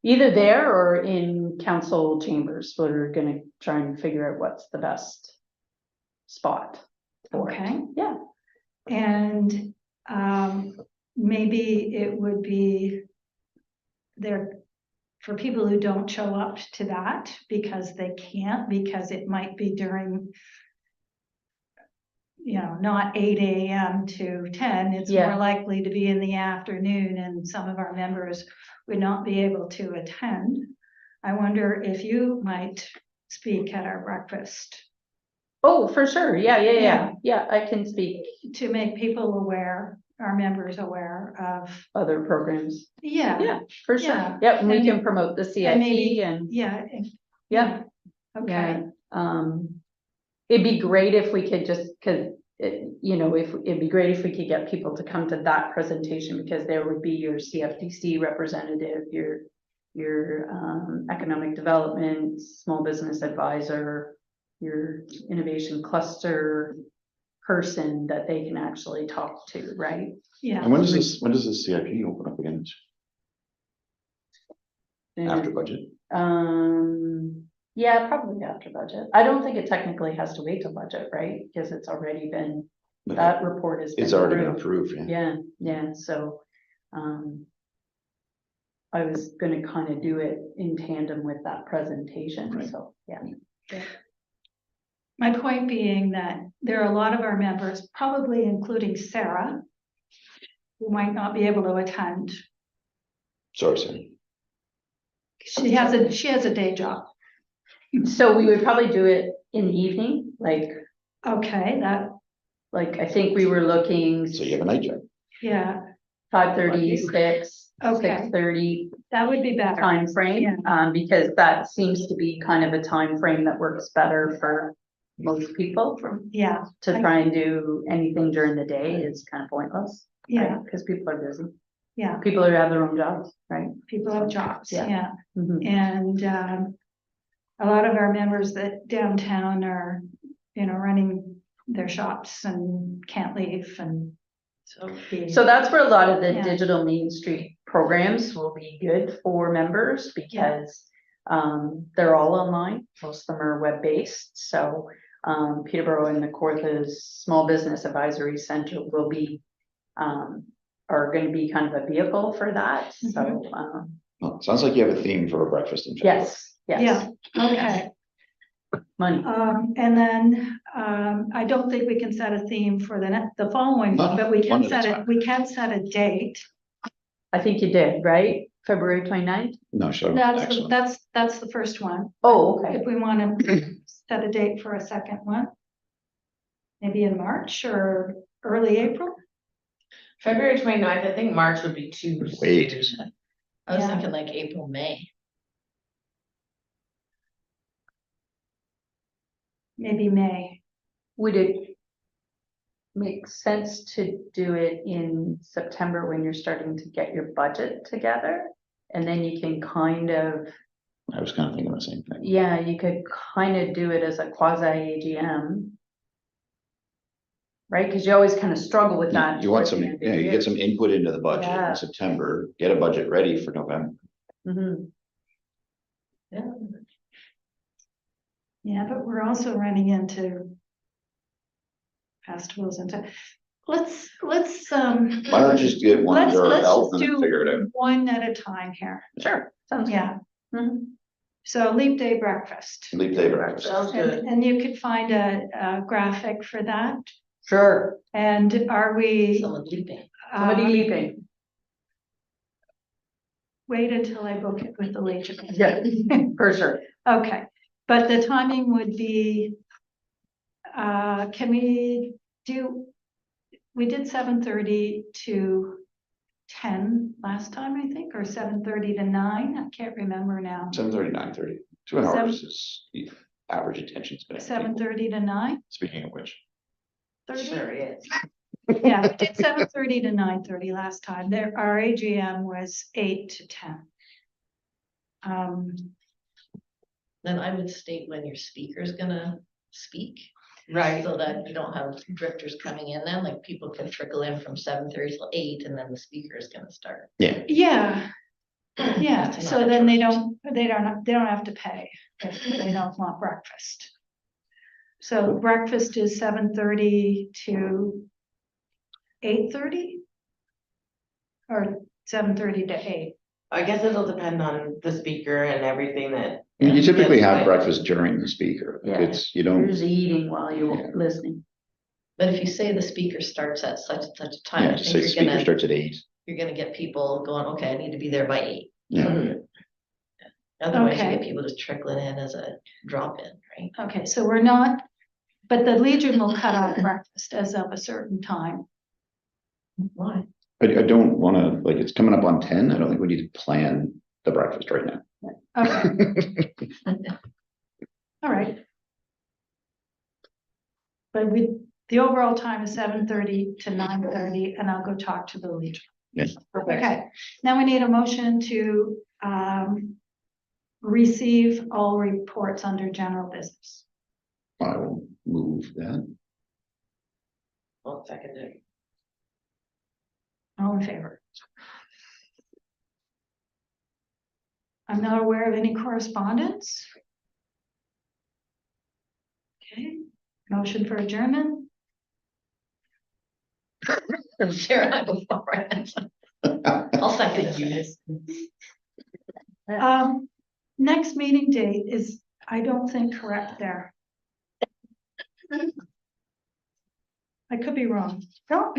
Either there or in council chambers. We're gonna try and figure out what's the best spot for it. Okay. Yeah. And maybe it would be there for people who don't show up to that because they can't, because it might be during, not 8 a.m. to 10. It's more likely to be in the afternoon, and some of our members would not be able to attend. I wonder if you might speak at our breakfast. Oh, for sure. Yeah, I can speak to make people aware, our members aware of. other programs. Yeah, For sure. Yeah. Yeah, and we And can promote the CIP maybe- and yeah. Okay. It'd be great if we could just, if it'd be great if we could get people to come to that presentation, because there would be your CFTC representative, your economic development, small business advisor, your innovation cluster person that they can actually talk to, right? Yeah. And when does this CIP open up again? After budget? Yeah, probably after budget. I don't think it technically has to wait till budget, right? Because it's already been, that report is. It's already been approved, yeah. Yeah, so, I was gonna kind of do it in tandem with that presentation, Right. so, yeah. My point being that there are a lot of our members, probably including Sarah, who might not be able to attend. Sorry, Sam. She has a day job. So we would probably do it in the evening, Okay, I think we were looking So you have a night job. yeah, 5:30, 6, Okay. 6:30 that would be better. time frame, because that seems to be kind of a time frame that works better for most people. Yeah, To try and do anything during the day is kind of pointless. yeah, Because people are busy. yeah. People who have their own jobs, right? People have jobs, Yeah. yeah. Mhm. And a lot of our members that downtown are, running their shops and can't leave, and So that's where a lot of the Yeah. digital Main Street programs will be good for members, because they're all online. Most of them are web-based. So Peterborough and the Kawarthas Small Business Advisory Center will be are going to be kind of a vehicle for that. So Well, sounds like you have a theme for a breakfast in February. yes. okay. Money. And then I don't think we can set a theme for the following No, one, but we one can at a set it, time. we can set a date. I think you did, right? February 29th? No, so That's excellent. that's the first one. Oh, okay. If we want to set a date for a second one, maybe in March or early April. February 29th, I think March would be too. Wait. soon. I was Yeah. thinking like April, May. Maybe May. Would it make sense to do it in September when you're starting to get your budget together. And then you can kind of, I was kind of thinking the same thing. yeah, you could kind of do it as a quasi AGM. Right, because you always kind of struggle with that. You want towards some, the end of the yeah, you year. get some input into the budget Yeah. in September, get a budget ready for November. Mhm. Yeah. Yeah, but we're also running into festivals and stuff. Let's, Why don't you just get one let's, under our let's belt just and then do figure it out? one at a time here. Sure, sounds good. Yeah, Mhm. so leap day breakfast. Leap day breakfast. Sounds good. And you could find a graphic for that. Sure, And are we? Someone leaping. somebody uh, leaping. Wait until I book it with the Legion. Yeah, for sure. Okay, but the timing would be, can we did 7:30 to 10 last time, I think, or 7:30 to 9, I can't remember now. 7:30, 9:30. 2 hours is the average attention span. of people. 7:30 to 9? Speaking of which. 30? Sure is. Yeah, we did 7:30 to 9:30 last time. Our AGM was 8 to 10. Then I would state when your speaker's gonna speak. Right. So that you don't have drifters coming in then, like people can trickle in from 7:30 till 8 and then the speaker is gonna start. Yeah, Yeah, yeah, It's so not then they interrupted. don't have to pay if they don't want breakfast. So breakfast is 7:30 to 8:30? Or 7:30 to 8? I guess it'll depend on the speaker and everything that. you typically gets have like- breakfast during the speaker. Yeah. It's, you You're don't, usually eating while Yeah. you're listening. But if you say the speaker starts at such and such a time, yeah, I just think say you're speaker gonna, starts at 8. you're gonna get people going, okay, I need to be there by 8. Yeah, Otherwise you Okay. get people just trickling in as a drop in, right? Okay, so we're not, but the Legion will cut off breakfast as of a certain time. Why? I don't wanna, like, it's coming up on 10. I don't think we need to plan the breakfast right now. Okay, all right. But the overall time is 7:30 to 9:30, and I'll go talk to the Legion. Yes. Okay, now we need a motion to receive all reports under general business. I will move that. Well, second it. All in favor? I'm not aware of any correspondence. Okay, motion for adjournment. Sure, I will fall right. I'll second it. Next meeting date is, I don't think, correct there. I could be wrong. No, it's